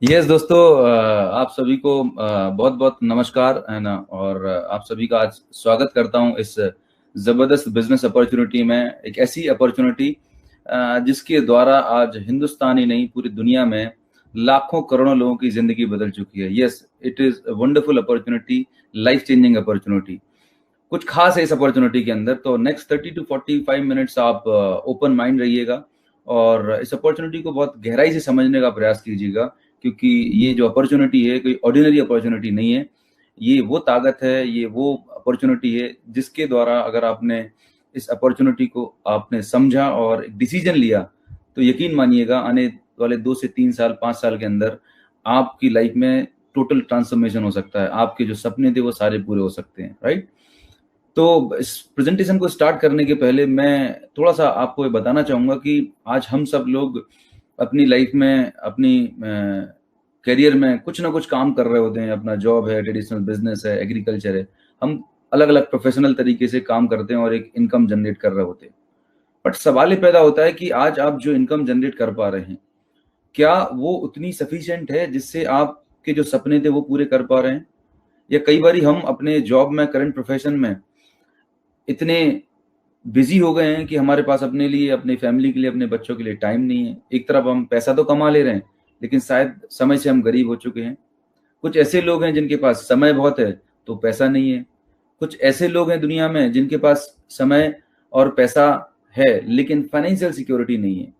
Yes दोस्तों, आप सभी को बहुत बहुत नमस्कार है ना। और आप सभी का आज स्वागत करता हूं इस ज़बरदस्त बिजनेस अपॉर्चुनिटी में। एक ऐसी अपॉर्चुनिटी जिसके द्वारा आज हिंदुस्तान ही नहीं पूरी दुनिया में लाखों करोड़ों लोगों की ज़िंदगी बदल चुकी है। Yes, it is a wonderful opportunity, life changing opportunity. कुछ खास है इस अपॉर्चुनिटी के अंदर। तो नेक्स्ट 30 to 45 मिनट्स आप ओपन माइंड रहिएगा और इस अपॉर्चुनिटी को बहुत गहराई से समझने का प्रयास कीजिएगा, क्योंकि ये जो अपॉर्चुनिटी है कोई ऑर्डिनरी अपॉर्चुनिटी नहीं है। ये वो ताकत है, ये वो अपॉर्चुनिटी है जिसके द्वारा अगर आपने इस अपॉर्चुनिटी को आपने समझा और एक डिसीजन लिया, तो यकीन मानिएगा आने वाले 2 से 3 साल 5 साल के अंदर आपकी लाइफ में टोटल ट्रांसफॉर्मेशन हो सकता है। आपके जो सपने थे वो सारे पूरे हो सकते हैं, राइट। तो इस प्रेजेंटेशन को स्टार्ट करने के पहले मैं थोड़ा सा आपको ये बताना चाहूँगा कि आज हम सब लोग अपनी लाइफ में, अपनी करियर में कुछ ना कुछ काम कर रहे होते हैं। अपना जॉब है, ट्रेडिशनल बिजनेस है, एग्रीकल्चर है। हम अलग अलग प्रोफेशनल तरीके से काम करते हैं और एक इनकम जनरेट कर रहे होते हैं। बट सवाल ये पैदा होता है कि आज आप जो इनकम जनरेट कर पा रहे हैं, क्या वो उतनी सफिशिएंट है जिससे आपके जो सपने थे वो पूरे कर पा रहे हैं? या कई बारी हम अपने जॉब में, करंट प्रोफेशन में इतने बिजी हो गए हैं कि हमारे पास अपने लिए, अपनी फैमिली के लिए, अपने बच्चों के लिए टाइम नहीं है। एक तरफ हम पैसा तो कमा ले रहे हैं, लेकिन शायद समय से हम गरीब हो चुके हैं। कुछ ऐसे लोग हैं जिनके पास समय बहुत है तो पैसा नहीं है। कुछ ऐसे लोग हैं दुनिया में जिनके पास समय और पैसा है लेकिन फाइनेंशियल सिक्योरिटी नहीं है।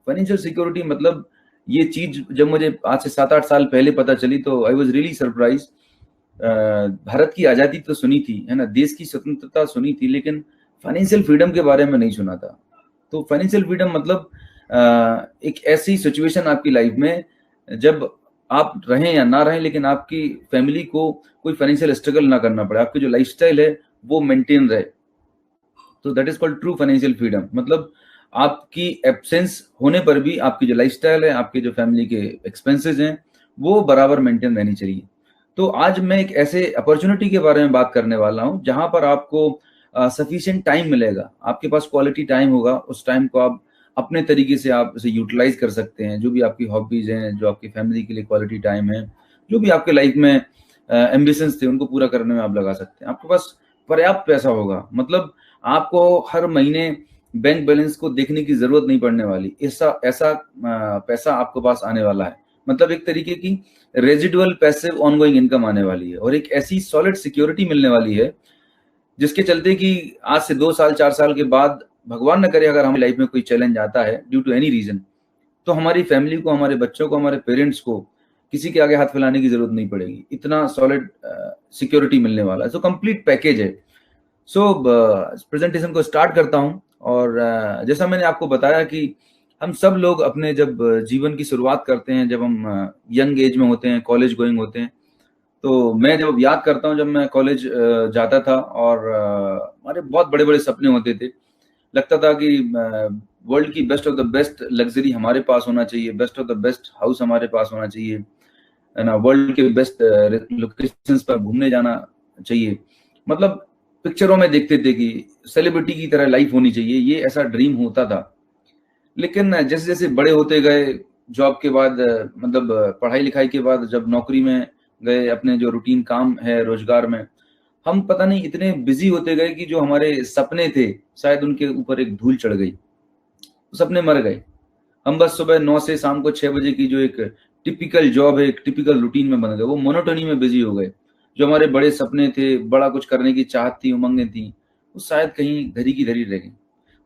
फाइनेंशियल सिक्योरिटी मतलब ये चीज जब मुझे आज से 7-8 साल पहले पता चली तो I was really surprise. Bharat की आज़ादी तो सुनी थी, है ना, देश की स्वतंत्रता सुनी थी, लेकिन फाइनेंशियल फ्रीडम के बारे में नहीं सुना था। तो फाइनेंशियल फ्रीडम मतलब एक ऐसी सिचुएशन आपकी लाइफ में जब आप रहें या ना रहें, लेकिन आपकी फैमिली को कोई फाइनेंशियल स्ट्रगल ना करना पड़े, आपकी जो लाइफस्टाइल है वो मेंटेन रहे। तो that is called true financial freedom. मतलब आपकी एब्सेंस होने पर भी आपकी जो लाइफस्टाइल है, आपके जो फैमिली के एक्सपेंसेस हैं, वो बराबर मेंटेन रहनी चाहिए। तो आज मैं एक ऐसे अपॉर्चुनिटी के बारे में बात करने वाला हूं जहां पर आपको सफिशिएंट टाइम मिलेगा, आपके पास क्वालिटी टाइम होगा। उस टाइम को आप अपने तरीके से आप इसे यूटिलाइज कर सकते हैं। जो भी आपकी हॉबीज हैं, जो आपकी फैमिली के लिए क्वालिटी टाइम है, जो भी आपके लाइफ में एम्बिशंस थे उनको पूरा करने में आप लगा सकते हैं। आपके पास पर्याप्त पैसा होगा, मतलब आपको हर महीने बैंक बैलेंस को देखने की जरूरत नहीं पड़ने वाली। ऐसा ऐसा पैसा आपके पास आने वाला है। मतलब एक तरीके की रेजिडुअल पैसिव ऑनगोइंग इनकम आने वाली है और एक ऐसी सॉलिड सिक्योरिटी मिलने वाली है जिसके चलते कि आज से 2 साल 4 साल के बाद, भगवान न करे, अगर हमारी लाइफ में कोई चैलेंज आता है ड्यू टू एनी रीजन, तो हमारी फैमिली को, हमारे बच्चों को, हमारे पेरेंट्स को किसी के आगे हाथ फैलाने की जरूरत नहीं पड़ेगी। इतना सॉलिड सिक्योरिटी मिलने वाला है। सो कंप्लीट पैकेज है। सो प्रेजेंटेशन को स्टार्ट करता हूँ। और जैसा मैंने आपको बताया कि हम सब लोग अपने जब जीवन की शुरुआत करते हैं, जब हम यंग एज में होते हैं, कॉलेज गोइंग होते हैं, तो मैं जब याद करता हूँ जब मैं कॉलेज जाता था और हमारे बहुत बड़े बड़े सपने होते थे। लगता था कि वर्ल्ड की best of the best luxury हमारे पास होना चाहिए, best of the best house हमारे पास होना चाहिए, है ना, वर्ल्ड के बेस्ट लोकेशंस पर घूमने जाना चाहिए। मतलब पिक्चरों में देखते थे कि सेलिब्रिटी की तरह लाइफ होनी चाहिए, ये ऐसा ड्रीम होता था। लेकिन जैसे जैसे बड़े होते गए, जॉब के बाद, मतलब पढ़ाई लिखाई के बाद जब नौकरी में गए, अपने जो रूटीन काम है रोजगार में, हम पता नहीं इतने बिजी होते गए कि जो हमारे सपने थे शायद उनके ऊपर एक धूल चढ़ गई, सपने मर गए। हम बस सुबह 9 से शाम को 6 बजे की जो एक टिपिकल जॉब है, एक टिपिकल रूटीन में बन गए, वो मोनोटोनी में बिजी हो गए। जो हमारे बड़े सपने थे, बड़ा कुछ करने की चाहत थी, उमंगें थी, वो शायद कहीं धरी की धरी रह गई।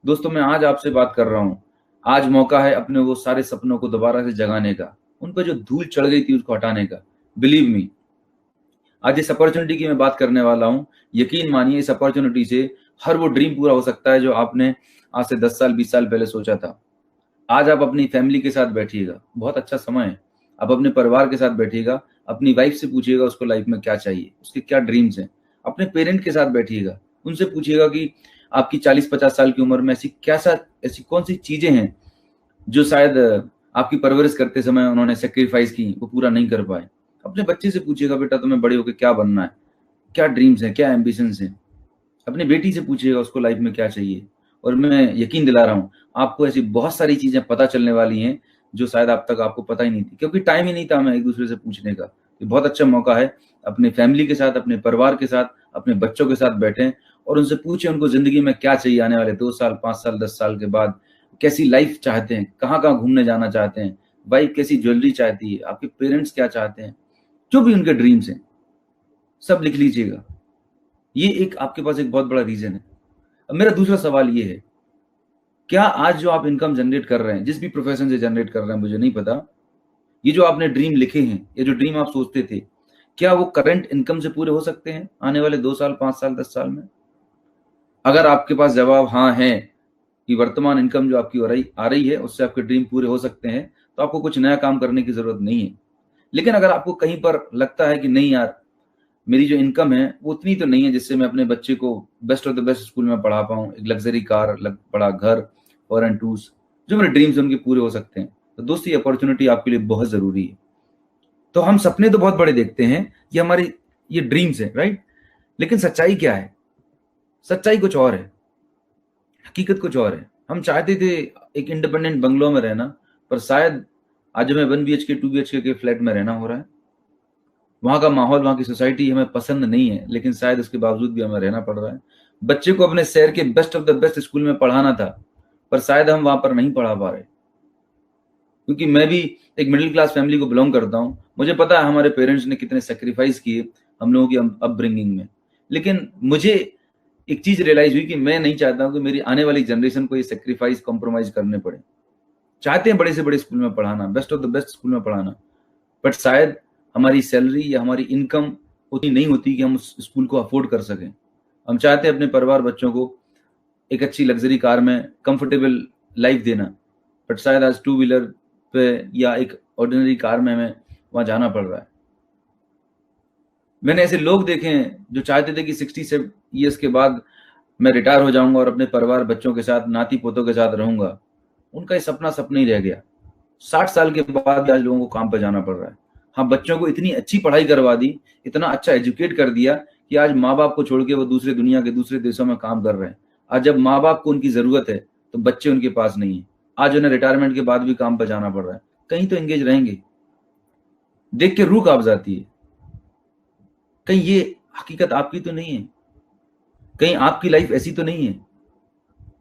दोस्तों, मैं आज आपसे बात कर रहा हूँ। आज मौका है अपने वो सारे सपनों को दोबारा से जगाने का, उन पर जो धूल चढ़ गई थी उसको हटाने का। बिलीव मी, आज इस अपॉर्चुनिटी की मैं बात करने वाला हूँ। यकीन मानिए, इस अपॉर्चुनिटी से हर वो ड्रीम पूरा हो सकता है जो आपने आज से 10 साल 20 साल पहले सोचा था। आज आप अपनी फैमिली के साथ बैठिएगा, बहुत अच्छा समय है। आप अपने परिवार के साथ बैठिएगा, अपनी वाइफ से पूछिएगा उसको लाइफ में क्या चाहिए, उसके क्या ड्रीम्स हैं। अपने पेरेंट के साथ बैठिएगा, उनसे पूछिएगा कि आपकी 40-50 साल की उम्र में ऐसी कौन सी चीजें हैं जो शायद आपकी परवरिश करते समय उन्होंने सेक्रीफाइस की, वो पूरा नहीं कर पाए। अपने बच्चे से पूछिएगा, बेटा तुम्हें बड़े होकर क्या बनना है, क्या ड्रीम्स हैं, क्या एम्बिशंस हैं। अपनी बेटी से पूछिएगा उसको लाइफ में क्या चाहिए। और मैं यकीन दिला रहा हूँ आपको ऐसी बहुत सारी चीजें पता चलने वाली हैं जो शायद अब तक आपको पता ही नहीं थी, क्योंकि टाइम ही नहीं था हमें एक दूसरे से पूछने का। ये बहुत अच्छा मौका है, अपने फैमिली के साथ, अपने परिवार के साथ, अपने बच्चों के साथ बैठें और उनसे पूछें उनको जिंदगी में क्या चाहिए आने वाले 2 साल, 5 साल, 10 साल के बाद, कैसी लाइफ चाहते हैं, कहाँ कहाँ घूमने जाना चाहते हैं, वाइफ कैसी ज्वेलरी चाहती है, आपके पेरेंट्स क्या चाहते हैं, जो भी उनके ड्रीम्स हैं सब लिख लीजिएगा। ये एक आपके पास एक बहुत बड़ा रीजन है। अब मेरा दूसरा सवाल ये है, क्या आज जो आप इनकम जनरेट कर रहे हैं, जिस भी प्रोफेशन से जनरेट कर रहे हैं मुझे नहीं पता, ये जो आपने ड्रीम लिखे हैं, ये जो ड्रीम आप सोचते थे, क्या वो करंट इनकम से पूरे हो सकते हैं आने वाले 2 साल, 5 साल, 10 साल में? अगर आपके पास जवाब हाँ है कि वर्तमान इनकम जो आपकी आ रही है उससे आपके ड्रीम पूरे हो सकते हैं, तो आपको कुछ नया काम करने की जरूरत नहीं है। लेकिन अगर आपको कहीं पर लगता है कि नहीं यार, मेरी जो इनकम है वो उतनी तो नहीं है जिससे मैं अपने बच्चे को best of the best school में पढ़ा पाऊँ, एक लग्जरी कार, बड़ा घर, फॉरेन टूर्स, जो मेरे ड्रीम्स उनके पूरे हो सकते हैं, तो दोस्तों ये अपॉर्चुनिटी आपके लिए बहुत जरूरी है। तो हम सपने तो बहुत बड़े देखते हैं, ये हमारी ये ड्रीम्स है, राइट? लेकिन सच्चाई क्या है? सच्चाई कुछ और है, हकीकत कुछ और है। हम चाहते थे एक इंडिपेंडेंट बंगलो में रहना, पर शायद आज हमें 1 BHK 2 BHK के फ्लैट में रहना हो रहा है। वहां का माहौल, वहां की सोसाइटी हमें पसंद नहीं है, लेकिन शायद उसके बावजूद भी हमें रहना पड़ रहा है। बच्चे को अपने शहर के best of the best school में पढ़ाना था, पर शायद हम वहां पर नहीं पढ़ा पा रहे। क्योंकि मैं भी एक मिडिल क्लास फैमिली को बिलोंग करता हूं, मुझे पता है हमारे पेरेंट्स ने कितने सेक्रीफाइस किए हम लोगों की अपब्रिंगिंग में। लेकिन मुझे एक चीज रियलाइज हुई कि मैं नहीं चाहता हूं कि मेरी आने वाली जनरेशन को ये सेक्रीफाइस, कॉम्प्रोमाइज करने पड़े। चाहते हैं बड़े से बड़े स्कूल में पढ़ाना, best of the best school में पढ़ाना, बट शायद हमारी सैलरी या हमारी इनकम उतनी नहीं होती कि हम उस स्कूल को अफोर्ड कर सकें। हम चाहते हैं अपने परिवार, बच्चों को एक अच्छी लग्जरी कार में कंफर्टेबल लाइफ देना, बट शायद आज 2 व्हीलर पे या एक ऑर्डिनरी कार में हमें वहां जाना पड़ रहा है। मैंने ऐसे लोग देखे हैं जो चाहते थे कि 60 ईयर्स के बाद मैं रिटायर हो जाऊंगा और अपने परिवार, बच्चों के साथ, नाती पोतों के साथ रहूंगा। उनका ये सपना सपना ही रह गया। 60 साल के बाद आज लोगों को काम पर जाना पड़ रहा है। हाँ, बच्चों को इतनी अच्छी पढ़ाई करवा दी, इतना अच्छा एजुकेट कर दिया कि आज माँ बाप को छोड़ के वो दूसरे दुनिया के दूसरे देशों में काम कर रहे हैं। आज जब माँ बाप को उनकी जरूरत है तो बच्चे उनके पास नहीं है। आज उन्हें रिटायरमेंट के बाद भी काम पर जाना पड़ रहा है। कहीं तो एंगेज रहेंगे। देख के रूह कांप जाती है। कहीं ये हकीकत आपकी तो नहीं है? कहीं आपकी लाइफ ऐसी तो नहीं है?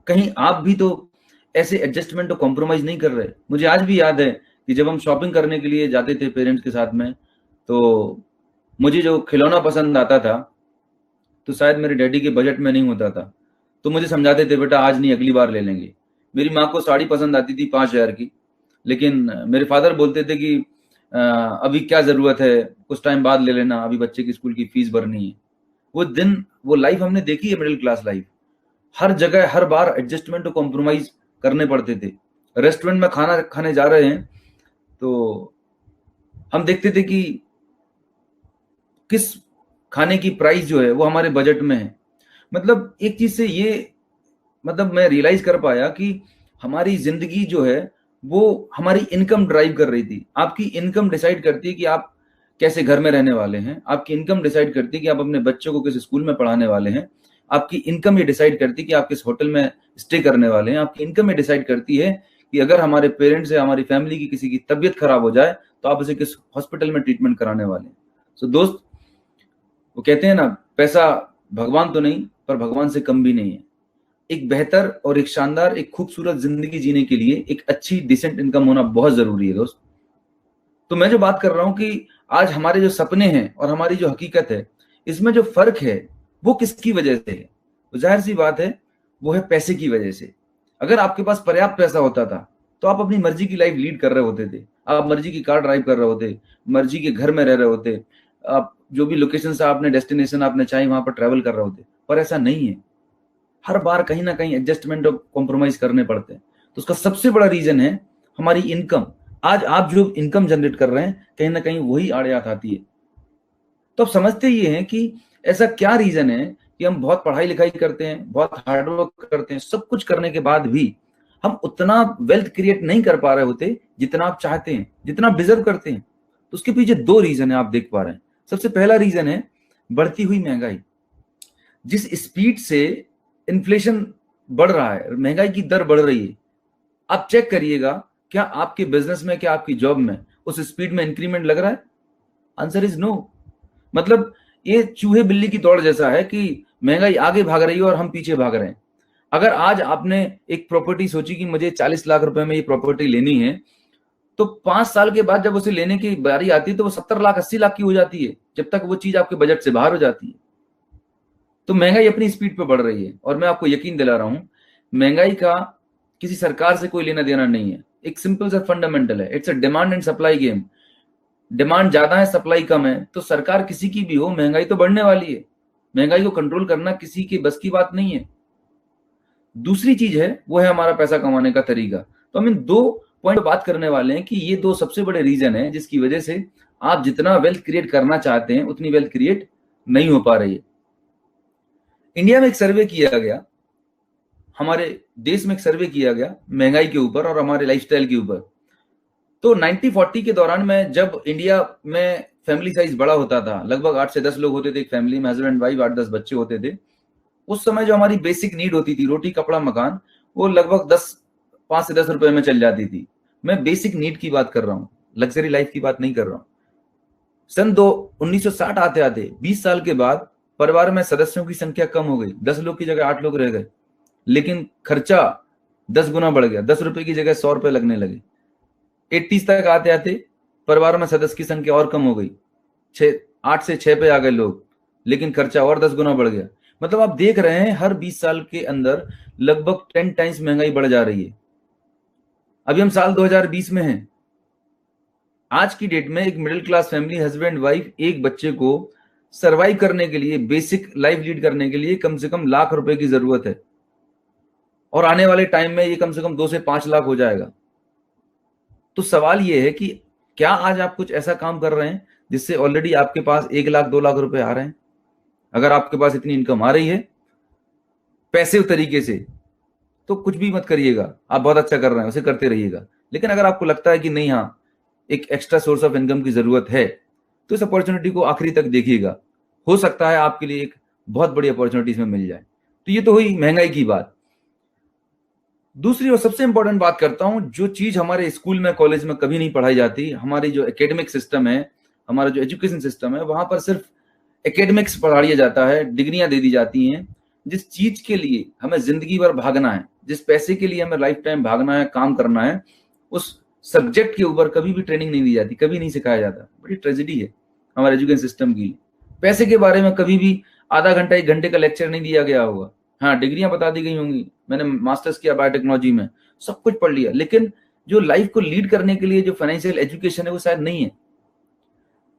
कहीं आप भी तो ऐसे एडजस्टमेंट और कॉम्प्रोमाइज नहीं कर रहे? मुझे आज भी याद है कि जब हम शॉपिंग करने के लिए जाते थे पेरेंट्स के साथ में, तो मुझे जो खिलौना पसंद आता था तो शायद मेरे डैडी के बजट में नहीं होता था, तो मुझे समझाते थे बेटा आज नहीं, अगली बार ले लेंगे। मेरी माँ को साड़ी पसंद आती थी 5,000 की, लेकिन मेरे फादर बोलते थे कि अभी क्या जरूरत है, कुछ टाइम बाद ले लेना, अभी बच्चे की स्कूल की फीस भरनी है। वो दिन, वो लाइफ हमने देखी है, मिडिल क्लास लाइफ। हर जगह हर बार एडजस्टमेंट और कॉम्प्रोमाइज करने पड़ते थे। रेस्टोरेंट में खाना खाने जा रहे हैं तो हम देखते थे कि किस खाने की प्राइस जो है वो हमारे बजट में है। मतलब एक चीज से ये, मतलब मैं रियलाइज कर पाया कि हमारी जिंदगी जो है वो हमारी इनकम ड्राइव कर रही थी। आपकी इनकम डिसाइड करती है कि आप कैसे घर में रहने वाले हैं। आपकी इनकम डिसाइड करती है कि आप अपने बच्चों को किस स्कूल में पढ़ाने वाले हैं। आपकी इनकम ये डिसाइड करती है कि आप किस होटल में स्टे करने वाले हैं। आपकी इनकम ये डिसाइड करती है कि अगर हमारे पेरेंट्स या हमारी फैमिली की किसी की तबीयत खराब हो जाए तो आप उसे किस हॉस्पिटल में ट्रीटमेंट कराने वाले हैं। सो दोस्त, वो कहते हैं ना, पैसा भगवान तो नहीं पर भगवान से कम भी नहीं है। एक बेहतर और एक शानदार, एक खूबसूरत जिंदगी जीने के लिए एक अच्छी डिसेंट इनकम होना बहुत जरूरी है दोस्त। तो मैं जो बात कर रहा हूं कि आज हमारे जो सपने हैं और हमारी जो हकीकत है, इसमें जो फर्क है वो किसकी वजह से है? तो जाहिर सी बात है वो है पैसे की वजह से। अगर आपके पास पर्याप्त पैसा होता था तो आप अपनी मर्जी की लाइफ लीड कर रहे होते थे। आप मर्जी की कार ड्राइव कर रहे होते, मर्जी के घर में रह रहे होते, आप जो भी लोकेशन से आपने, डेस्टिनेशन आपने चाहे वहां पर ट्रैवल कर रहे होते। पर ऐसा नहीं है। हर बार कहीं ना कहीं एडजस्टमेंट और कॉम्प्रोमाइज करने पड़ते हैं। तो उसका सबसे बड़ा रीजन है हमारी इनकम। आज आप जो इनकम जनरेट कर रहे हैं, कहीं ना कहीं वही आड़ियात आती है। तो अब समझते ये हैं कि ऐसा क्या रीजन है कि हम बहुत पढ़ाई लिखाई करते हैं, बहुत हार्डवर्क करते हैं, सब कुछ करने के बाद भी हम उतना वेल्थ क्रिएट नहीं कर पा रहे होते जितना आप चाहते हैं, जितना डिजर्व करते हैं। तो उसके पीछे 2 रीजन है, आप देख पा रहे हैं। सबसे पहला रीजन है बढ़ती हुई महंगाई। जिस स्पीड से इन्फ्लेशन बढ़ रहा है, महंगाई की दर बढ़ रही है, आप चेक करिएगा क्या आपके बिजनेस में, क्या आपकी जॉब में उस स्पीड में इंक्रीमेंट लग रहा है? Answer is no. मतलब ये चूहे बिल्ली की दौड़ जैसा है कि महंगाई आगे भाग रही है और हम पीछे भाग रहे हैं। अगर आज आपने एक प्रॉपर्टी सोची कि मुझे 40 लाख रुपए में ये प्रॉपर्टी लेनी है, तो 5 साल के बाद जब उसे लेने की बारी आती है तो वो 70 लाख 80 लाख की हो जाती है, जब तक वो चीज आपके बजट से बाहर हो जाती है। तो महंगाई अपनी स्पीड पे बढ़ रही है, और मैं आपको यकीन दिला रहा हूं, महंगाई का किसी सरकार से कोई लेना देना नहीं है। एक सिंपल सा फंडामेंटल है, it's a demand and supply game. Demand ज्यादा है, सप्लाई कम है, तो सरकार किसी की भी हो, महंगाई तो बढ़ने वाली है। महंगाई को कंट्रोल करना किसी की बस की बात नहीं है। दूसरी चीज है, वो है हमारा पैसा कमाने का तरीका। तो हम इन दो पॉइंट बात करने वाले हैं कि ये दो सबसे बड़े रीजन है जिसकी वजह से आप जितना वेल्थ क्रिएट करना चाहते हैं उतनी वेल्थ क्रिएट नहीं हो पा रही है। इंडिया में एक सर्वे किया गया, हमारे देश में एक सर्वे किया गया महंगाई के ऊपर और हमारे लाइफस्टाइल के ऊपर। तो 1940 के दौरान में जब इंडिया में फैमिली साइज बड़ा होता था, लगभग 8 से 10 लोग होते थे एक फैमिली में, हस्बैंड वाइफ, 8-10 बच्चे होते थे। उस समय जो हमारी बेसिक नीड होती थी, रोटी कपड़ा मकान, वो लगभग 5 से 10 रुपए में चल जाती थी। मैं बेसिक नीड की बात कर रहा हूँ, लग्जरी लाइफ की बात नहीं कर रहा हूँ। सन 1960 आते आते 20 साल के बाद परिवार में सदस्यों की संख्या कम हो गई, 10 लोग की जगह 8 लोग रह गए, लेकिन खर्चा 10 गुना बढ़ गया, 10 रुपए की जगह 100 रुपए लगने लगे। 80s तक आते आते परिवार में सदस्य की संख्या और कम हो गई, 8 से 6 पे आ गए लोग, लेकिन खर्चा और 10 गुना बढ़ गया। मतलब आप देख रहे हैं हर 20 साल के अंदर लगभग 10 टाइम्स महंगाई बढ़ जा रही है। अभी हम साल 2020 में हैं। आज की डेट में एक middle class family, husband wife, एक बच्चे को सरवाइव करने के लिए, बेसिक लाइफ लीड करने के लिए कम से कम लाख रुपए की जरूरत है, और आने वाले टाइम में ये कम से कम 2 से 5 लाख हो जाएगा। तो सवाल ये है कि क्या आज आप कुछ ऐसा काम कर रहे हैं जिससे ऑलरेडी आपके पास 1 लाख 2 लाख रुपए आ रहे हैं? अगर आपके पास इतनी इनकम आ रही है पैसिव तरीके से, तो कुछ भी मत करिएगा, आप बहुत अच्छा कर रहे हैं, उसे करते रहिएगा। लेकिन अगर आपको लगता है कि नहीं, हाँ एक एक्स्ट्रा सोर्स ऑफ इनकम की जरूरत है, तो इस अपॉर्चुनिटी को आखिरी तक देखिएगा। हो सकता है आपके लिए एक बहुत बड़ी अपॉर्चुनिटी इसमें मिल जाए। तो ये तो हुई महंगाई की बात। दूसरी और सबसे इंपॉर्टेंट बात करता हूं, जो चीज हमारे स्कूल में कॉलेज में कभी नहीं पढ़ाई जाती, हमारी जो एकेडमिक सिस्टम है, हमारा जो एजुकेशन सिस्टम है, वहां पर सिर्फ एकेडमिक्स पढ़ाया जाता है, डिग्रियां दे दी जाती हैं। जिस चीज के लिए हमें जिंदगी भर भागना है, जिस पैसे के लिए हमें लाइफ टाइम भागना है, काम करना है, उस सब्जेक्ट के ऊपर कभी भी ट्रेनिंग नहीं दी जाती, कभी नहीं सिखाया जाता। बड़ी ट्रेजेडी है हमारे एजुकेशन सिस्टम की। पैसे के बारे में कभी भी आधा घंटा 1 घंटे का लेक्चर नहीं दिया गया होगा। हाँ, डिग्रियां बता दी गई होंगी, मैंने मास्टर्स किया बायोटेक्नोलॉजी में, सब कुछ पढ़ लिया, लेकिन जो लाइफ को लीड करने के लिए जो फाइनेंशियल एजुकेशन है वो शायद नहीं है।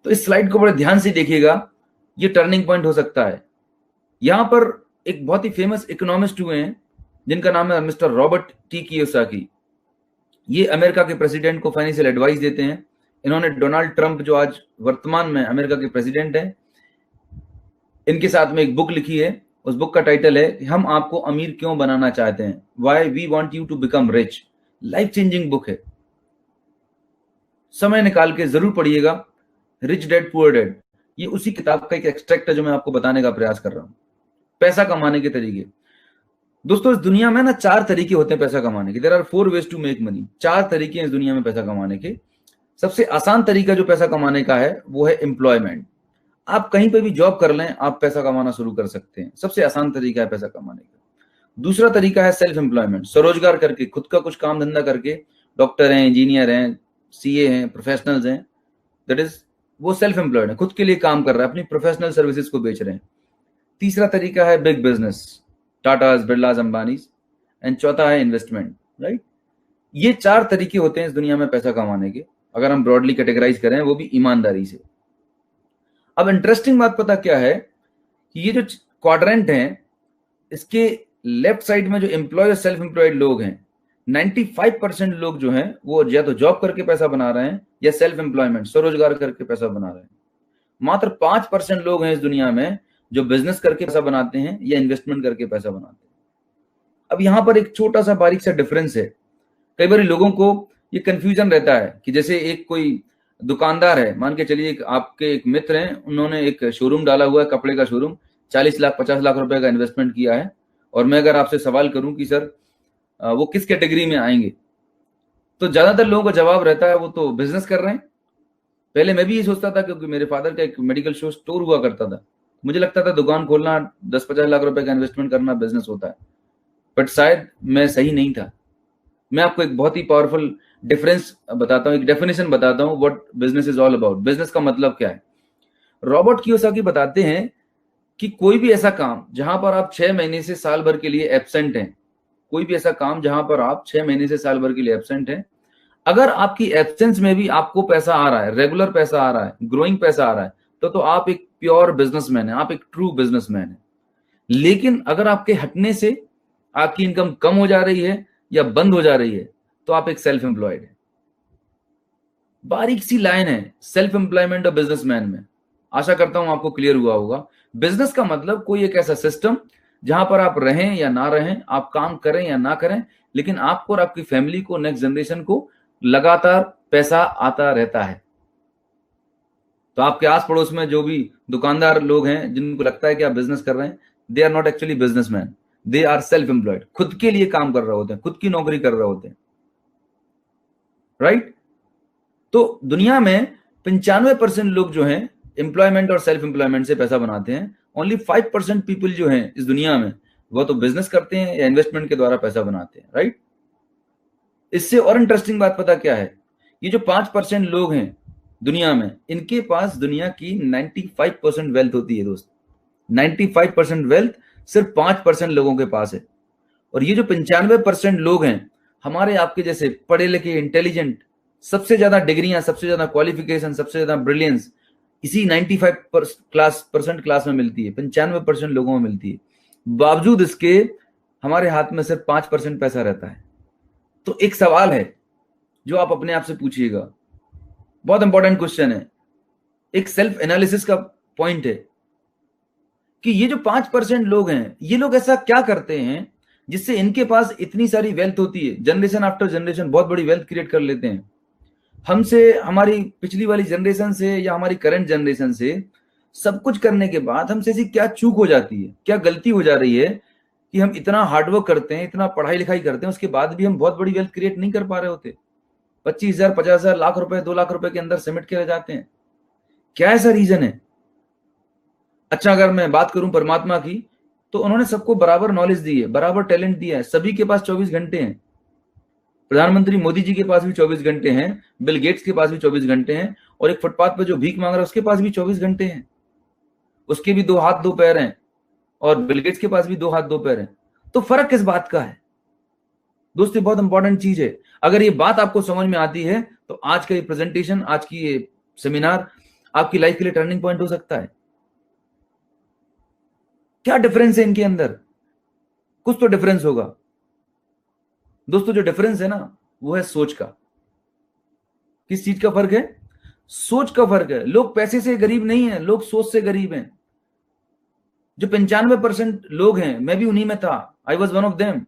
तो इस स्लाइड को बड़े ध्यान से देखिएगा, ये टर्निंग पॉइंट हो सकता है। यहां पर एक बहुत ही फेमस इकोनॉमिस्ट हुए हैं जिनका नाम है मिस्टर रॉबर्ट टी कियोसाकी। ये अमेरिका के प्रेसिडेंट को फाइनेंशियल एडवाइस देते हैं। इन्होंने डोनाल्ड ट्रंप, जो आज वर्तमान में अमेरिका के प्रेसिडेंट हैं, इनके साथ में एक बुक लिखी है। उस बुक का टाइटल है हम आपको अमीर क्यों बनाना चाहते हैं, why we want you to become rich. Life changing book है, समय निकाल के जरूर पढ़िएगा। रिच डैड पुअर डैड, ये उसी किताब का एक एक्सट्रैक्ट है जो मैं आपको बताने का प्रयास कर रहा हूं। पैसा कमाने के तरीके। दोस्तों, इस दुनिया में ना 4 तरीके होते हैं पैसा कमाने के। There are 4 ways to make money. 4 तरीके हैं इस दुनिया में पैसा कमाने के। सबसे आसान तरीका जो पैसा कमाने का है वो है एम्प्लॉयमेंट। आप कहीं पे भी जॉब कर लें, आप पैसा कमाना शुरू कर सकते हैं। सबसे आसान तरीका है पैसा कमाने का। दूसरा तरीका है सेल्फ एम्प्लॉयमेंट, स्वरोजगार करके, खुद का कुछ काम धंधा करके। डॉक्टर हैं, इंजीनियर हैं, सीए हैं, प्रोफेशनल्स हैं, दैट इज वो सेल्फ एम्प्लॉयड है, खुद के लिए काम कर रहा है, अपनी प्रोफेशनल सर्विसेज को बेच रहे हैं। तीसरा तरीका है big business, Tatas, Birlas, Ambanis. And चौथा है इन्वेस्टमेंट, राइट। ये 4 तरीके होते हैं इस दुनिया में पैसा कमाने के, अगर हम ब्रॉडली कैटेगराइज करें, वो भी ईमानदारी से। अब इंटरेस्टिंग बात पता क्या है कि ये जो क्वाड्रेंट हैं, इसके लेफ्ट साइड में जो एम्प्लॉय और सेल्फ एम्प्लॉयड लोग हैं, 95% लोग जो हैं वो या तो जॉब करके पैसा बना रहे हैं या सेल्फ एम्प्लॉयमेंट, स्वरोजगार करके पैसा बना रहे हैं। मात्र 5% लोग हैं इस दुनिया में जो बिजनेस करके पैसा बनाते हैं या इन्वेस्टमेंट करके पैसा बनाते हैं। अब यहां पर एक छोटा सा बारीक सा डिफरेंस है। कई बार लोगों को ये कंफ्यूजन रहता है कि जैसे एक कोई दुकानदार है, मान के चलिए आपके एक मित्र हैं, उन्होंने एक शोरूम डाला हुआ है, कपड़े का शोरूम, 40 लाख 50 लाख रुपए का इन्वेस्टमेंट किया है। और मैं अगर आपसे सवाल करूं कि सर वो किस कैटेगरी में आएंगे, तो ज्यादातर लोगों का जवाब रहता है वो तो बिजनेस कर रहे हैं। पहले मैं भी ये सोचता था, क्योंकि मेरे फादर का एक मेडिकल स्टोर हुआ करता था, मुझे लगता था दुकान खोलना 10-50 लाख रुपए का इन्वेस्टमेंट करना बिजनेस होता है, बट शायद मैं सही नहीं था। मैं आपको एक बहुत ही पावरफुल डिफरेंस बताता हूँ, एक डेफिनेशन बताता हूँ what business is all about. Business का मतलब क्या है? रॉबर्ट कियोसाकी बताते हैं कि कोई भी ऐसा काम जहां पर आप 6 महीने से साल भर के लिए एब्सेंट हैं, कोई भी ऐसा काम जहां पर आप 6 महीने से साल भर के लिए एब्सेंट हैं, अगर आपकी एब्सेंस में भी आपको पैसा आ रहा है, रेगुलर पैसा आ रहा है, ग्रोइंग पैसा आ रहा है, तो आप एक प्योर बिजनेसमैन है, आप एक ट्रू बिजनेसमैन है। लेकिन अगर आपके हटने से आपकी इनकम कम हो जा रही है या बंद हो जा रही है, तो आप एक सेल्फ एम्प्लॉयड है। बारीक सी लाइन है सेल्फ एम्प्लॉयमेंट और बिजनेसमैन में। आशा करता हूं आपको क्लियर हुआ होगा। बिजनेस का मतलब कोई एक ऐसा सिस्टम जहां पर आप रहें या ना रहें, आप काम करें या ना करें, लेकिन आपको और आपकी फैमिली को, नेक्स्ट जनरेशन को लगातार पैसा आता रहता है। तो आपके आस पड़ोस में जो भी दुकानदार लोग हैं जिनको लगता है कि आप बिजनेस कर रहे हैं, they are not actually businessman, they are self employed. खुद के लिए काम कर रहे होते हैं, खुद की नौकरी कर रहे होते हैं, राइट? तो दुनिया में 95% लोग जो हैं एम्प्लॉयमेंट और सेल्फ एम्प्लॉयमेंट से पैसा बनाते हैं। ओनली 5% पीपल जो हैं इस दुनिया में वो तो बिजनेस करते हैं या इन्वेस्टमेंट के द्वारा पैसा बनाते हैं, राइट? इससे और इंटरेस्टिंग बात पता क्या है? ये जो 5% लोग हैं दुनिया में, इनके पास दुनिया की 95% वेल्थ होती है दोस्त। 95% वेल्थ सिर्फ 5% लोगों के पास है। और ये जो 95% लोग हैं हमारे आपके जैसे पढ़े लिखे, इंटेलिजेंट, सबसे ज्यादा डिग्रियां, सबसे ज्यादा क्वालिफिकेशन, सबसे ज्यादा ब्रिलियंस इसी 95% क्लास में मिलती है, 95% लोगों में मिलती है। बावजूद इसके हमारे हाथ में सिर्फ 5% पैसा रहता है। तो एक सवाल है जो आप अपने आप से पूछिएगा, बहुत इंपॉर्टेंट क्वेश्चन है, एक सेल्फ एनालिसिस का पॉइंट है कि ये जो 5% लोग हैं, ये लोग ऐसा क्या करते हैं जिससे इनके पास इतनी सारी वेल्थ होती है, जनरेशन आफ्टर जनरेशन बहुत बड़ी वेल्थ क्रिएट कर लेते हैं। हमसे, हमारी पिछली वाली जनरेशन से या हमारी करंट जनरेशन से सब कुछ करने के बाद हमसे ऐसी क्या चूक हो जाती है, क्या गलती हो जा रही है कि हम इतना हार्डवर्क करते हैं, इतना पढ़ाई लिखाई करते हैं, उसके बाद भी हम बहुत बड़ी वेल्थ क्रिएट नहीं कर पा रहे होते। 25,000, 50,000, लाख रुपए, 2 लाख रुपए के अंदर सिमट के रह जाते हैं। क्या ऐसा रीजन है? अच्छा, अगर मैं बात करूं परमात्मा की, तो उन्होंने सबको बराबर नॉलेज दी है, बराबर टैलेंट दिया है, सभी के पास 24 घंटे हैं। प्रधानमंत्री मोदी जी के पास भी 24 घंटे हैं, बिल गेट्स के पास भी 24 घंटे हैं, और एक फुटपाथ पे जो भीख मांग रहा है उसके पास भी 24 घंटे हैं। उसके भी 2 हाथ 2 पैर हैं, और बिल गेट्स के पास भी 2 हाथ 2 पैर हैं। तो फर्क किस बात का है दोस्तों? बहुत इंपॉर्टेंट चीज है। अगर ये बात आपको समझ में आती है तो आज का ये प्रेजेंटेशन, आज की ये सेमिनार आपकी लाइफ के लिए टर्निंग पॉइंट हो सकता है। क्या डिफरेंस है इनके अंदर? कुछ तो डिफरेंस होगा दोस्तों। जो डिफरेंस है ना, वो है सोच का। किस चीज का फर्क है? सोच का फर्क है। लोग पैसे से गरीब नहीं है, लोग सोच से गरीब हैं। जो 95% लोग हैं, मैं भी उन्हीं में था, I was one of them.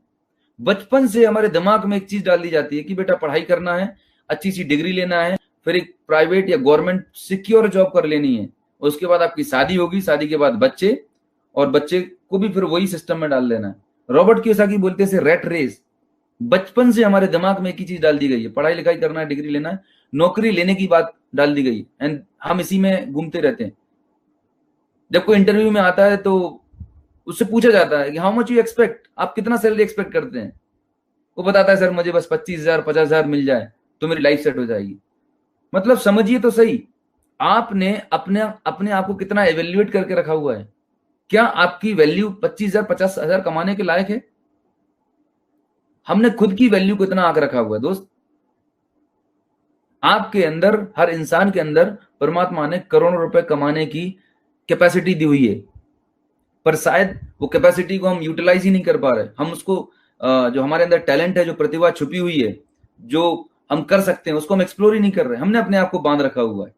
बचपन से हमारे दिमाग में एक चीज डाल दी जाती है कि बेटा पढ़ाई करना है, अच्छी सी डिग्री लेना है, फिर एक प्राइवेट या गवर्नमेंट सिक्योर जॉब कर लेनी है, उसके बाद आपकी शादी होगी, शादी के बाद बच्चे, और बच्चे को भी फिर वही सिस्टम में डाल देना है। रॉबर्ट कियोसाकी बोलते हैं रेट रेस। बचपन से हमारे दिमाग में एक ही चीज डाल दी गई है, पढ़ाई लिखाई करना है, डिग्री लेना है, नौकरी लेने की बात डाल दी गई, एंड हम इसी में घूमते रहते हैं। जब कोई इंटरव्यू में आता है तो उससे पूछा जाता है कि हाउ मच यू एक्सपेक्ट, आप कितना सैलरी एक्सपेक्ट करते हैं? वो बताता है सर मुझे बस 25,000, 50,000 मिल जाए तो मेरी लाइफ सेट हो जाएगी। मतलब समझिए तो सही, आपने अपने अपने आप को कितना एवेल्युएट करके रखा हुआ है। क्या आपकी वैल्यू 25,000, 50,000 कमाने के लायक है? हमने खुद की वैल्यू को इतना आंक रखा हुआ है दोस्त। आपके अंदर, हर इंसान के अंदर परमात्मा ने करोड़ों रुपए कमाने की कैपेसिटी दी हुई है, पर शायद वो कैपेसिटी को हम यूटिलाइज ही नहीं कर पा रहे। हम उसको जो हमारे अंदर टैलेंट है, जो प्रतिभा छुपी हुई है, जो हम कर सकते हैं, उसको हम एक्सप्लोर ही नहीं कर रहे। हमने अपने आप को बांध रखा हुआ है।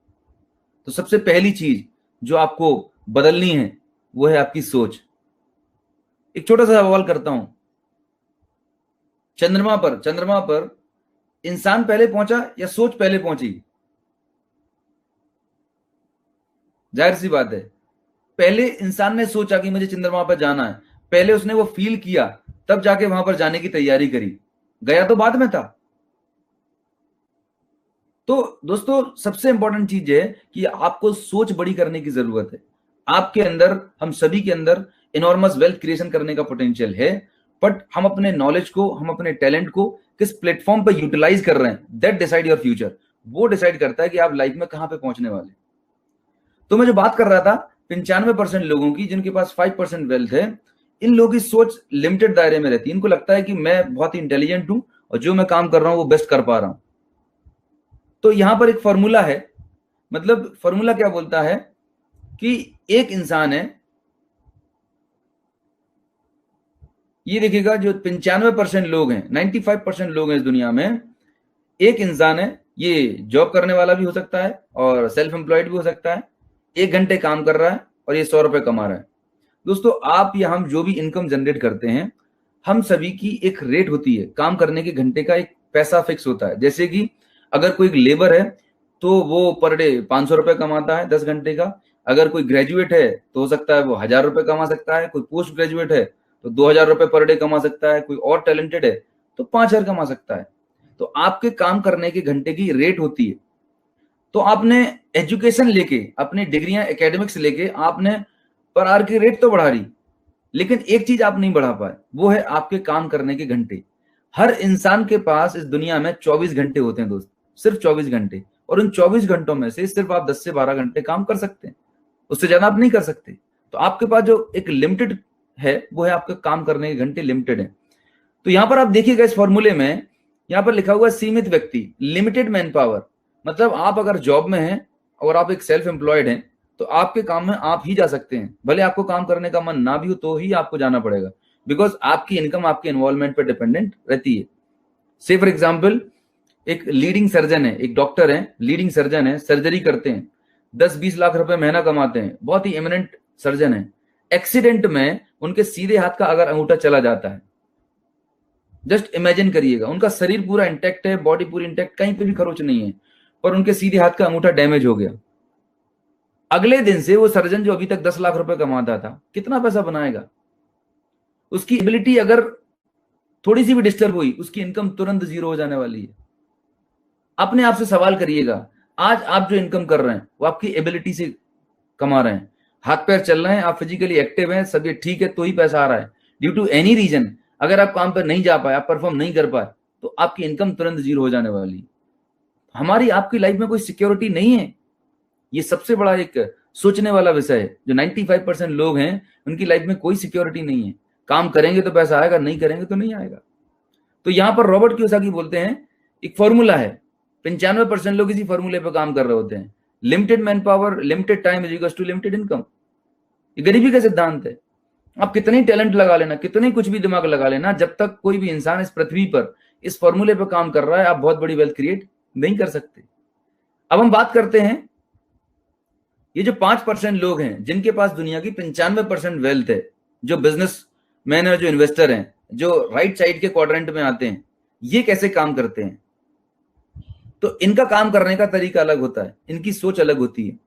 तो सबसे पहली चीज जो आपको बदलनी है वो है आपकी सोच। एक छोटा सा सवाल करता हूं, चंद्रमा पर इंसान पहले पहुंचा या सोच पहले पहुंची? जाहिर सी बात है, पहले इंसान ने सोचा कि मुझे चंद्रमा पर जाना है, पहले उसने वो फील किया, तब जाके वहां पर जाने की तैयारी करी। गया तो बाद में था। तो दोस्तों सबसे इंपॉर्टेंट चीज है कि आपको सोच बड़ी करने की जरूरत है। आपके अंदर, हम सभी के अंदर इनॉर्मस वेल्थ क्रिएशन करने का पोटेंशियल है, बट हम अपने नॉलेज को, हम अपने टैलेंट को किस प्लेटफॉर्म पर यूटिलाइज कर रहे हैं, दैट डिसाइड योर फ्यूचर। वो डिसाइड करता है कि आप लाइफ में कहां पे पहुंचने वाले। तो मैं जो बात कर रहा था 95% लोगों की जिनके पास 5% वेल्थ है, इन लोगों की सोच लिमिटेड दायरे में रहती है। इनको लगता है कि मैं बहुत ही इंटेलिजेंट हूं और जो मैं काम कर रहा हूं वो बेस्ट कर पा रहा हूं। तो यहां पर एक फॉर्मूला है, मतलब फॉर्मूला क्या बोलता है कि एक इंसान है, ये देखिएगा जो 95% लोग हैं, 95% लोग हैं इस दुनिया में, एक इंसान है, ये जॉब करने वाला भी हो सकता है और सेल्फ एम्प्लॉयड भी हो सकता है, 1 घंटे काम कर रहा है और ये 100 रुपए कमा रहा है। दोस्तों आप या हम जो भी इनकम जनरेट करते हैं, हम सभी की एक रेट होती है, काम करने के घंटे का एक पैसा फिक्स होता है। जैसे कि अगर कोई लेबर है तो वो पर डे 500 रुपए कमाता है 10 घंटे का। अगर कोई ग्रेजुएट है तो हो सकता है वो 1000 रुपए कमा सकता है, कोई पोस्ट ग्रेजुएट है तो 2000 रुपए पर डे कमा सकता है, कोई और टैलेंटेड है तो 5000 कमा सकता है। तो आपके काम करने के घंटे की रेट होती है। तो आपने एजुकेशन लेके, अपनी डिग्रियां एकेडमिक्स लेके आपने पर आवर की रेट तो बढ़ा रही, लेकिन एक चीज आप नहीं बढ़ा पाए, वो है आपके काम करने के घंटे। हर इंसान के पास इस दुनिया में 24 घंटे होते हैं दोस्त, सिर्फ 24 घंटे। और उन 24 घंटों में से सिर्फ आप 10 से 12 घंटे काम कर सकते हैं, उससे ज्यादा आप नहीं कर सकते। तो आपके पास जो एक लिमिटेड है वो है आपके काम करने के घंटे लिमिटेड है। तो यहां पर आप देखिएगा इस फॉर्मूले में, यहां पर लिखा हुआ सीमित व्यक्ति, लिमिटेड मैन पावर। मतलब आप अगर जॉब में हैं और आप एक सेल्फ एम्प्लॉयड हैं तो आपके काम में आप ही जा सकते हैं, भले आपको काम करने का मन ना भी हो तो ही आपको जाना पड़ेगा, बिकॉज आपकी इनकम आपके इन्वॉल्वमेंट पर डिपेंडेंट रहती है। से फॉर एग्जाम्पल एक लीडिंग सर्जन है, एक डॉक्टर है, लीडिंग सर्जन है, सर्जरी करते हैं, 10-20 लाख रुपए महीना कमाते हैं, बहुत ही एमिनेंट सर्जन है। एक्सीडेंट में उनके सीधे हाथ का अगर अंगूठा चला जाता है, जस्ट इमेजिन करिएगा, उनका शरीर पूरा इंटैक्ट है, बॉडी पूरी इंटैक्ट, कहीं पे भी खरोच नहीं है, पर उनके सीधे हाथ का अंगूठा डैमेज हो गया। अगले दिन से वो सर्जन जो अभी तक 10 लाख रुपए कमाता था, कितना पैसा बनाएगा? उसकी एबिलिटी अगर थोड़ी सी भी डिस्टर्ब हुई, उसकी इनकम तुरंत जीरो हो जाने वाली है। अपने आप से सवाल करिएगा, आज आप जो इनकम कर रहे हैं वो आपकी एबिलिटी से कमा रहे हैं, हाथ पैर चल रहे हैं, आप फिजिकली एक्टिव हैं, सब ये ठीक है तो ही पैसा आ रहा है। ड्यू टू एनी रीजन अगर आप काम पर नहीं जा पाए, आप परफॉर्म नहीं कर पाए, तो आपकी इनकम तुरंत जीरो हो जाने वाली। हमारी आपकी लाइफ में कोई सिक्योरिटी नहीं है। ये सबसे बड़ा एक सोचने वाला विषय है। जो 95% लोग हैं उनकी लाइफ में कोई सिक्योरिटी नहीं है। काम करेंगे तो पैसा आएगा, नहीं करेंगे तो नहीं आएगा। तो यहां पर रॉबर्ट कियोसाकी बोलते हैं, एक फॉर्मूला है, 95% लोग इसी फॉर्मूले पर काम कर रहे होते हैं, limited man power limited time is equals to limited income. ये गरीबी का सिद्धांत है। आप कितने टैलेंट लगा लेना, कितने कुछ भी दिमाग लगा लेना, जब तक कोई भी इंसान इस पृथ्वी पर इस फॉर्मूले पर काम कर रहा है, आप बहुत बड़ी वेल्थ क्रिएट नहीं कर सकते। अब हम बात करते हैं, ये जो 5% लोग हैं जिनके पास दुनिया की 95% वेल्थ है, जो बिजनेस मैन है, जो इन्वेस्टर हैं, जो राइट साइड के क्वाड्रेंट में आते हैं, ये कैसे काम करते हैं? तो इनका काम करने का तरीका अलग होता है, इनकी सोच अलग होती है।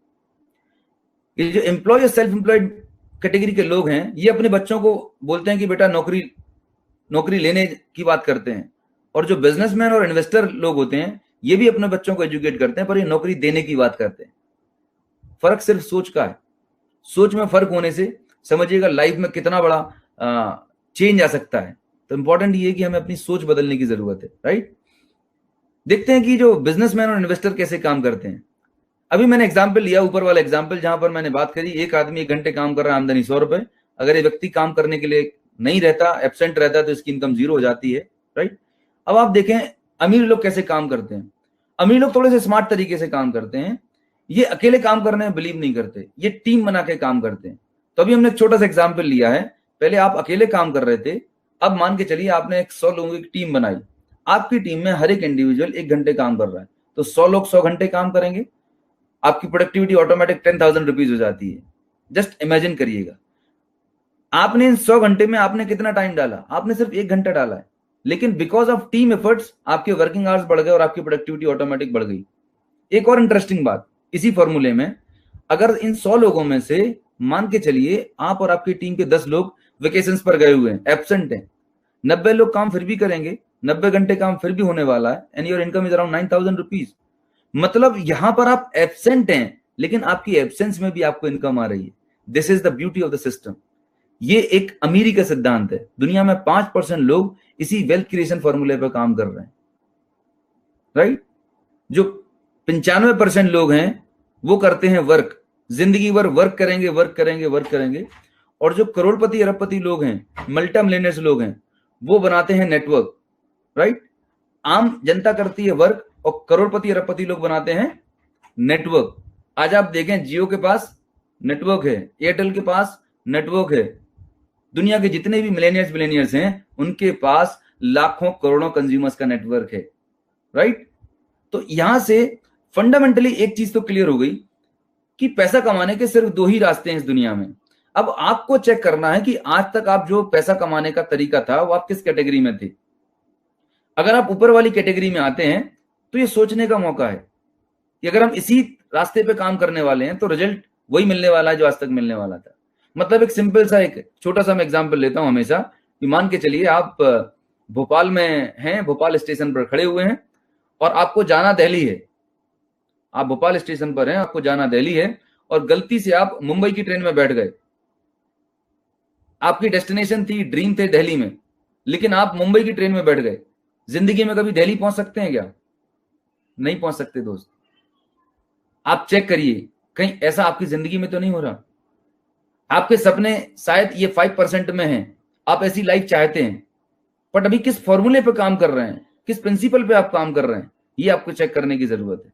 ये जो एम्प्लॉय और सेल्फ एम्प्लॉयड कैटेगरी के लोग हैं, ये अपने बच्चों को बोलते हैं कि बेटा नौकरी लेने की बात करते हैं, और जो बिजनेसमैन और इन्वेस्टर लोग होते हैं ये भी अपने बच्चों को एजुकेट करते हैं, पर ये नौकरी देने की बात करते हैं। फर्क सिर्फ सोच का है। सोच में फर्क होने से समझिएगा लाइफ में कितना बड़ा चेंज आ सकता है। तो इंपॉर्टेंट ये है कि हमें अपनी सोच बदलने की जरूरत है, राइट। देखते हैं कि जो बिजनेसमैन और इन्वेस्टर कैसे काम करते हैं। अभी मैंने एग्जाम्पल लिया, ऊपर वाला एग्जाम्पल, जहां पर मैंने बात करी, एक आदमी 1 घंटे काम कर रहा है, आमदनी 100 रुपए। अगर ये व्यक्ति काम करने के लिए नहीं रहता, एब्सेंट रहता है, तो इसकी इनकम जीरो हो जाती है, राइट। अब आप देखें अमीर लोग कैसे काम करते हैं। अमीर लोग थोड़े से स्मार्ट तरीके से काम करते हैं। ये अकेले काम करने में बिलीव नहीं करते, ये टीम बना के काम करते हैं। तो अभी हमने एक छोटा सा एग्जाम्पल लिया है, पहले आप अकेले काम कर रहे थे, अब मान के चलिए आपने एक 100 लोगों की टीम बनाई। आपकी टीम में हर एक इंडिविजुअल 1 घंटे काम कर रहा है, तो 100 लोग 100 घंटे काम करेंगे, आपकी प्रोडक्टिविटी ऑटोमेटिक 10,000 रुपीज हो जाती है। जस्ट इमेजिन करिएगा, आपने इन 100 घंटे में आपने कितना टाइम डाला? आपने सिर्फ 1 घंटा डाला है, लेकिन बिकॉज ऑफ टीम एफर्ट्स आपके वर्किंग आवर्स बढ़ गए और आपकी प्रोडक्टिविटी ऑटोमेटिक बढ़ गई। एक और इंटरेस्टिंग बात, इसी फॉर्मूले में अगर इन 100 लोगों में से मान के चलिए आप और आपकी टीम के 10 लोग वेकेशंस पर गए हुए हैं, एब्सेंट हैं, 90 लोग काम फिर भी करेंगे, 90 घंटे काम फिर भी होने वाला है, and your income is around 9,000 rupees. मतलब यहां पर आप एब्सेंट हैं, लेकिन आपकी एब्सेंस में भी आपको इनकम आ रही है। This is the beauty of the system. ये एक अमीरी का सिद्धांत है। दुनिया में 5% लोग इसी वेल्थ क्रिएशन फॉर्मूले पर काम कर रहे हैं, राइट। जो 95% लोग हैं वो करते हैं वर्क, जिंदगी भर वर्क करेंगे, वर्क करेंगे, वर्क करेंगे। और जो करोड़पति अरबपति लोग हैं, मल्टी मिलियनर्स लोग हैं, वो बनाते हैं नेटवर्क, राइट। आम जनता करती है वर्क और करोड़पति अरबपति लोग बनाते हैं नेटवर्क। आज आप देखें, जियो के पास नेटवर्क है, एयरटेल के पास नेटवर्क है, दुनिया के जितने भी मिलेनियर्स हैं उनके पास लाखों करोड़ों कंज्यूमर्स का नेटवर्क है, राइट। तो यहां से फंडामेंटली एक चीज तो क्लियर हो गई कि पैसा कमाने के सिर्फ 2 ही रास्ते हैं इस दुनिया में। अब आपको चेक करना है कि आज तक आप जो पैसा कमाने का तरीका था वो आप किस कैटेगरी में थे। अगर आप ऊपर वाली कैटेगरी में आते हैं तो ये सोचने का मौका है कि अगर हम इसी रास्ते पे काम करने वाले हैं तो रिजल्ट वही मिलने वाला है जो आज तक मिलने वाला था। मतलब एक सिंपल सा, एक छोटा सा मैं एग्जांपल लेता हूं हमेशा, कि मान के चलिए आप भोपाल में हैं, भोपाल स्टेशन पर खड़े हुए हैं और आपको जाना दिल्ली है। आप भोपाल स्टेशन पर हैं, आपको जाना दिल्ली है और गलती से आप मुंबई की ट्रेन में बैठ गए। आपकी डेस्टिनेशन थी, ड्रीम थे दिल्ली में, लेकिन आप मुंबई की ट्रेन में बैठ गए। जिंदगी में कभी दिल्ली पहुंच सकते हैं क्या? नहीं पहुंच सकते दोस्त। आप चेक करिए, कहीं ऐसा आपकी जिंदगी में तो नहीं हो रहा। आपके सपने शायद ये 5% में हैं, आप ऐसी लाइफ चाहते हैं, बट अभी किस फॉर्मूले पे काम कर रहे हैं, किस प्रिंसिपल पे आप काम कर रहे हैं, ये आपको चेक करने की जरूरत है,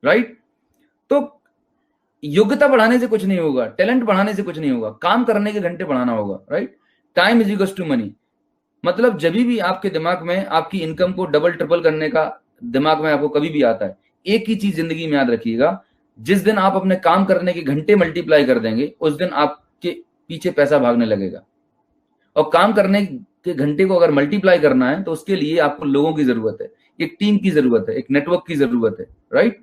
राइट। तो योग्यता बढ़ाने से कुछ नहीं होगा, टैलेंट बढ़ाने से कुछ नहीं होगा, काम करने के घंटे बढ़ाना होगा, right. Time is equals to money. मतलब जब भी आपके दिमाग में आपकी इनकम को डबल ट्रिपल करने का दिमाग में आपको कभी भी आता है, एक ही चीज जिंदगी में याद रखिएगा, जिस दिन आप अपने काम करने के घंटे मल्टीप्लाई कर देंगे उस दिन आपके पीछे पैसा भागने लगेगा। और काम करने के घंटे को अगर मल्टीप्लाई करना है तो उसके लिए आपको लोगों की जरूरत है, एक टीम की जरूरत है, एक नेटवर्क की जरूरत है, राइट।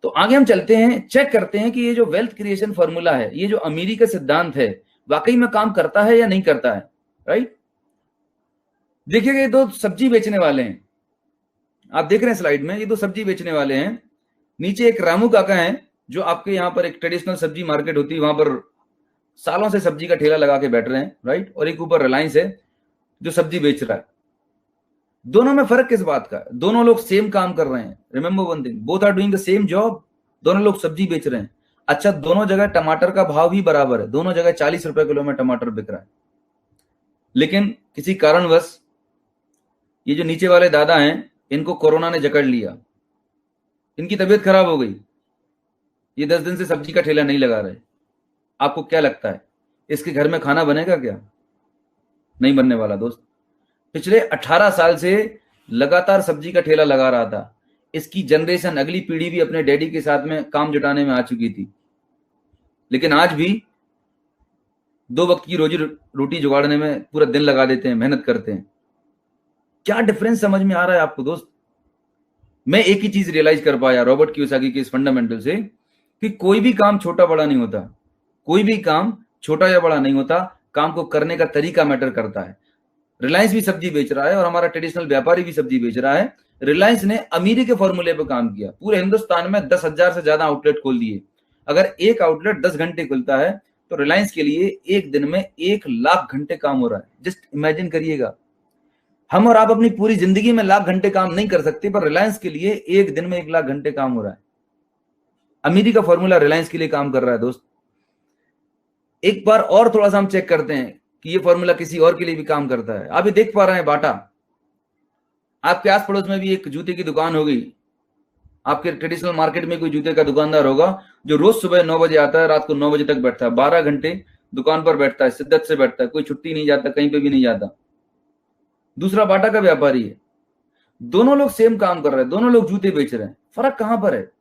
तो आगे हम चलते हैं, चेक करते हैं कि ये जो वेल्थ क्रिएशन फॉर्मूला है, ये जो अमीरी का सिद्धांत है, वाकई में काम करता है या नहीं करता है, राइट। देखिएगा, ये 2 सब्जी बेचने वाले हैं, आप देख रहे हैं स्लाइड में, ये 2 सब्जी बेचने वाले हैं। नीचे एक रामू काका है जो आपके यहाँ पर एक ट्रेडिशनल सब्जी मार्केट होती है, वहां पर सालों से सब्जी का ठेला लगा के बैठ रहे हैं, राइट। और एक ऊपर रिलायंस है जो सब्जी बेच रहा है। दोनों में फर्क किस बात का? दोनों लोग सेम काम कर रहे हैं। Remember one thing, both are doing the same job. दोनों लोग सब्जी बेच रहे हैं। अच्छा, दोनों जगह टमाटर का भाव भी बराबर है, दोनों जगह 40 रुपए किलो में टमाटर बिक रहा है। लेकिन किसी कारणवश ये जो नीचे वाले दादा हैं, इनको कोरोना ने जकड़ लिया, इनकी तबीयत खराब हो गई, ये 10 दिन से सब्जी का ठेला नहीं लगा रहे। आपको क्या लगता है इसके घर में खाना बनेगा क्या? नहीं बनने वाला दोस्त। पिछले 18 साल से लगातार सब्जी का ठेला लगा रहा था। इसकी जनरेशन, अगली पीढ़ी भी अपने डैडी के साथ में काम जुटाने में आ चुकी थी, लेकिन आज भी 2 वक्त की रोजी रोटी जुगाड़ने में पूरा दिन लगा देते हैं, मेहनत करते हैं। क्या डिफरेंस समझ में आ रहा है आपको दोस्त? मैं एक ही चीज रियलाइज कर पाया रॉबर्ट कियोसाकी के इस फंडामेंटल से, कि कोई भी काम छोटा बड़ा नहीं होता, कोई भी काम छोटा या बड़ा नहीं होता, काम को करने का तरीका मैटर करता है। रिलायंस भी सब्जी बेच रहा है और हमारा ट्रेडिशनल व्यापारी भी सब्जी बेच रहा है। रिलायंस ने अमीरी के फॉर्मूले पर काम किया, पूरे हिंदुस्तान में 10,000 से ज्यादा आउटलेट खोल दिए। अगर एक आउटलेट 10 घंटे खुलता है तो रिलायंस के लिए एक दिन में 1 लाख घंटे काम हो रहा है। जस्ट इमेजिन करिएगा, हम और आप अपनी पूरी जिंदगी में लाख घंटे काम नहीं कर सकते, पर रिलायंस के लिए एक दिन में 1 लाख घंटे काम हो रहा है। अमीरी का फॉर्मूला रिलायंस के लिए काम कर रहा है दोस्त। एक बार और थोड़ा सा हम चेक करते हैं कि ये फॉर्मूला किसी और के लिए भी काम करता है। आप ये देख पा रहे हैं, बाटा, आपके आस पड़ोस में भी एक जूते की दुकान होगी, आपके ट्रेडिशनल मार्केट में कोई जूते का दुकानदार होगा जो रोज सुबह 9 बजे आता है, रात को 9 बजे तक बैठता है, 12 घंटे दुकान पर बैठता है, शिद्दत से बैठता है, कोई छुट्टी नहीं जाता, कहीं पे भी नहीं जाता। दूसरा बाटा का व्यापारी है। दोनों लोग सेम काम कर रहे हैं, दोनों लोग जूते बेच रहे हैं। फर्क कहां पर है?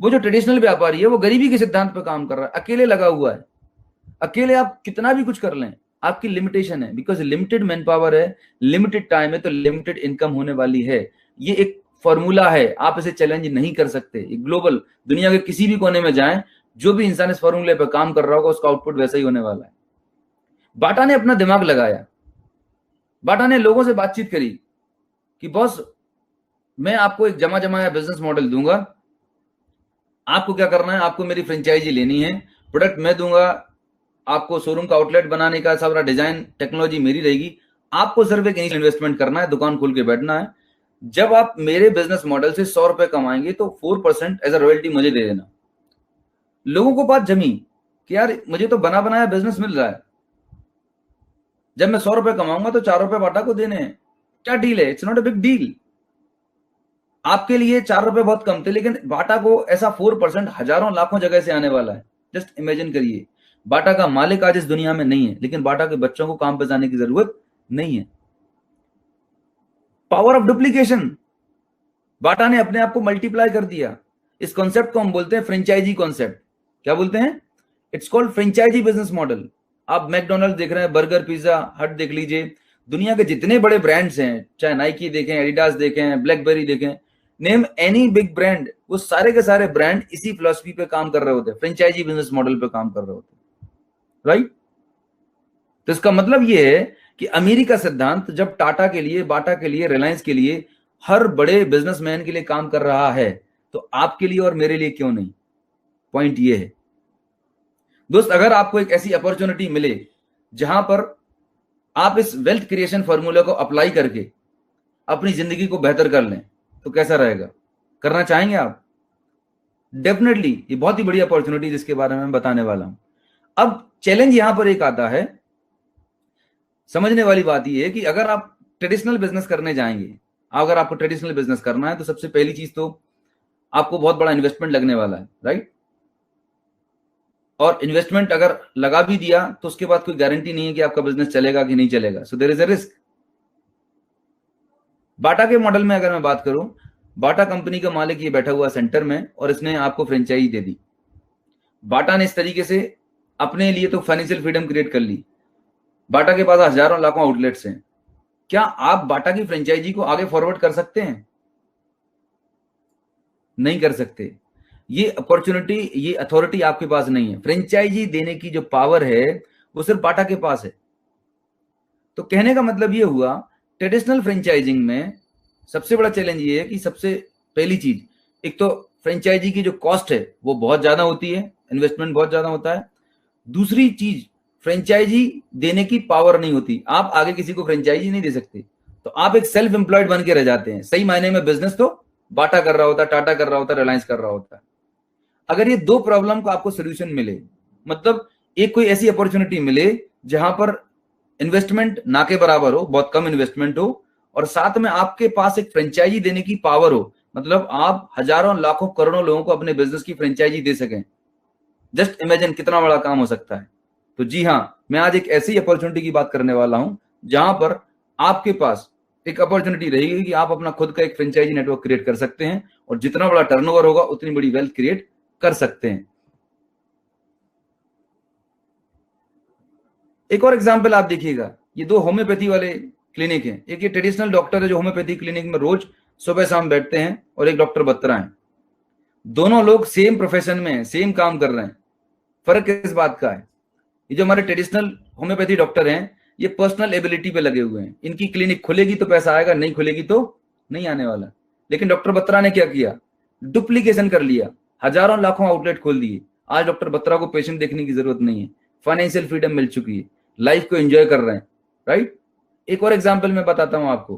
वो जो ट्रेडिशनल व्यापारी है वो गरीबी के सिद्धांत पर काम कर रहा है, अकेले लगा हुआ है। अकेले आप कितना भी कुछ कर लें, आपकी लिमिटेशन है, बिकॉज लिमिटेड मैन पावर है, लिमिटेड टाइम है, तो लिमिटेड इनकम होने वाली है। ये एक फॉर्मूला है, आप इसे चैलेंज नहीं कर सकते। ग्लोबल दुनिया के किसी भी कोने में जाएं, जो भी इंसान इस फॉर्मूले पर काम कर रहा होगा उसका आउटपुट वैसा ही होने वाला है। बाटा ने अपना दिमाग लगाया, बाटा ने लोगों से बातचीत करी कि बॉस मैं आपको एक जमा जमाया बिजनेस मॉडल दूंगा। आपको क्या करना है, आपको मेरी फ्रेंचाइजी लेनी है, प्रोडक्ट मैं दूंगा, आपको शोरूम का आउटलेट बनाने का सारा डिजाइन टेक्नोलॉजी मेरी रहेगी। आपको सिर्फ एक इनिशियल इन्वेस्टमेंट करना है, दुकान खोल के बैठना है। जब आप मेरे बिजनेस मॉडल से 100 रुपए कमाएंगे तो 4% एज अ रॉयल्टी मुझे दे देना। लोगों को बात जमी कि यार मुझे तो बना बनाया बिजनेस मिल रहा है, जब मैं 100 रुपए कमाऊंगा तो 4 रुपए बाटा को देने हैं, क्या डील है? It's not a big deal. आपके लिए 4 रुपए बहुत कम थे, लेकिन बाटा को ऐसा 4% हजारों लाखों जगह से आने वाला है। जस्ट इमेजिन करिए, बाटा का मालिक आज इस दुनिया में नहीं है, लेकिन बाटा के बच्चों को काम पे जाने की जरूरत नहीं है। पावर ऑफ डुप्लीकेशन, बाटा ने अपने आप को मल्टीप्लाई कर दिया। इस कॉन्सेप्ट को हम बोलते हैं फ्रेंचाइजी कॉन्सेप्ट। क्या बोलते हैं? It's called franchisee business model. आप मैकडोनल्ड देख रहे हैं, बर्गर, पिज्जा हट देख लीजिए, दुनिया के जितने बड़े ब्रांड्स हैं, चाहे नाइकी देखें, एडिडास देखें, ब्लैकबेरी देखें, नेम एनी बिग ब्रांड, वो सारे के सारे ब्रांड इसी फिलॉसफी पे काम कर रहे होते हैं, फ्रेंचाइजी बिजनेस मॉडल पे काम कर रहे होते हैं, राइट? तो इसका मतलब ये है कि अमीरी का सिद्धांत जब टाटा के लिए, बाटा के लिए, रिलायंस के लिए, हर बड़े बिजनेसमैन के लिए काम कर रहा है, तो आपके लिए और मेरे लिए क्यों नहीं? पॉइंट ये है दोस्त, अगर आपको एक ऐसी अपॉर्चुनिटी मिले जहां पर आप इस वेल्थ क्रिएशन फॉर्मूला को अप्लाई करके अपनी जिंदगी को बेहतर कर लें, तो कैसा रहेगा? करना चाहेंगे आप? डेफिनेटली ये बहुत ही बड़ी अपॉर्चुनिटी जिसके बारे में मैं बताने वाला हूं। अब चैलेंज यहां पर एक आता है, समझने वाली बात यह है कि अगर आप ट्रेडिशनल बिजनेस करने जाएंगे, अगर आपको ट्रेडिशनल बिजनेस करना है, तो सबसे पहली चीज तो आपको बहुत बड़ा इन्वेस्टमेंट लगने वाला है, राइट? और इन्वेस्टमेंट अगर लगा भी दिया तो उसके बाद कोई गारंटी नहीं है कि आपका बिजनेस चलेगा कि नहीं चलेगा, so there is a risk. Bata के मॉडल में अगर मैं बात करूं, बाटा कंपनी का मालिक ये बैठा हुआ सेंटर में और इसने आपको फ्रेंचाइजी दे दी। बाटा ने इस तरीके से अपने लिए तो फाइनेंशियल फ्रीडम क्रिएट कर ली। बाटा के पास हजारों लाखों आउटलेट्स हैं। क्या आप बाटा की फ्रेंचाइजी को आगे फॉरवर्ड कर सकते हैं? नहीं कर सकते। ये अपॉर्चुनिटी, ये अथॉरिटी आपके पास नहीं है। फ्रेंचाइजी देने की जो पावर है वो सिर्फ बाटा के पास है। तो कहने का मतलब ये हुआ, ट्रेडिशनल फ्रेंचाइजिंग में सबसे बड़ा चैलेंज ये है कि सबसे पहली चीज, एक तो फ्रेंचाइजी की जो कॉस्ट है वो बहुत ज्यादा होती है, इन्वेस्टमेंट बहुत ज्यादा होता है। दूसरी चीज, फ्रेंचाइजी देने की पावर नहीं होती। आप आगे किसी को फ्रेंचाइजी नहीं दे सकते, तो आप एक सेल्फ एम्प्लॉयड बन के रह जाते हैं। सही मायने में बिजनेस तो बाटा कर रहा होता, टाटा कर रहा होता, रिलायंस कर रहा होता। अगर ये दो प्रॉब्लम का आपको सोल्यूशन मिले, मतलब एक कोई ऐसी अपॉर्चुनिटी मिले जहां पर इन्वेस्टमेंट ना के बराबर हो, बहुत कम इन्वेस्टमेंट हो, और साथ में आपके पास एक फ्रेंचाइजी देने की पावर हो, मतलब आप हजारों लाखों करोड़ों लोगों को अपने बिजनेस की फ्रेंचाइजी दे सकें, जस्ट इमेजिन कितना बड़ा काम हो सकता है। तो जी हाँ, मैं आज एक ऐसी अपॉर्चुनिटी की बात करने वाला हूं जहां पर आपके पास एक अपॉर्चुनिटी रहेगी कि आप अपना खुद का एक फ्रेंचाइजी नेटवर्क क्रिएट कर सकते हैं, और जितना बड़ा टर्नओवर होगा उतनी बड़ी वेल्थ क्रिएट कर सकते हैं। एक और एग्जांपल आप देखिएगा, ये दो होम्योपैथी वाले क्लिनिक हैं। एक ये ट्रेडिशनल डॉक्टर है जो होम्योपैथी क्लिनिक में रोज सुबह शाम बैठते हैं, और एक डॉक्टर बत्रा है। दोनों लोग सेम प्रोफेशन में हैं, सेम काम कर रहे हैं। फर्क किस बात का है? ये जो हमारे ट्रेडिशनल होम्योपैथी डॉक्टर हैं, ये पर्सनल एबिलिटी पे लगे हुए हैं। इनकी क्लिनिक खुलेगी तो पैसा आएगा, नहीं खुलेगी तो नहीं आने वाला। लेकिन डॉक्टर बत्रा ने क्या किया? डुप्लीकेशन कर लिया, हजारों लाखों आउटलेट खोल दिए। आज डॉक्टर बत्रा को पेशेंट देखने की जरूरत नहीं है, फाइनेंशियल फ्रीडम मिल चुकी है, लाइफ को एंजॉय कर रहे हैं, राइट? एक और एग्जाम्पल मैं बताता हूं आपको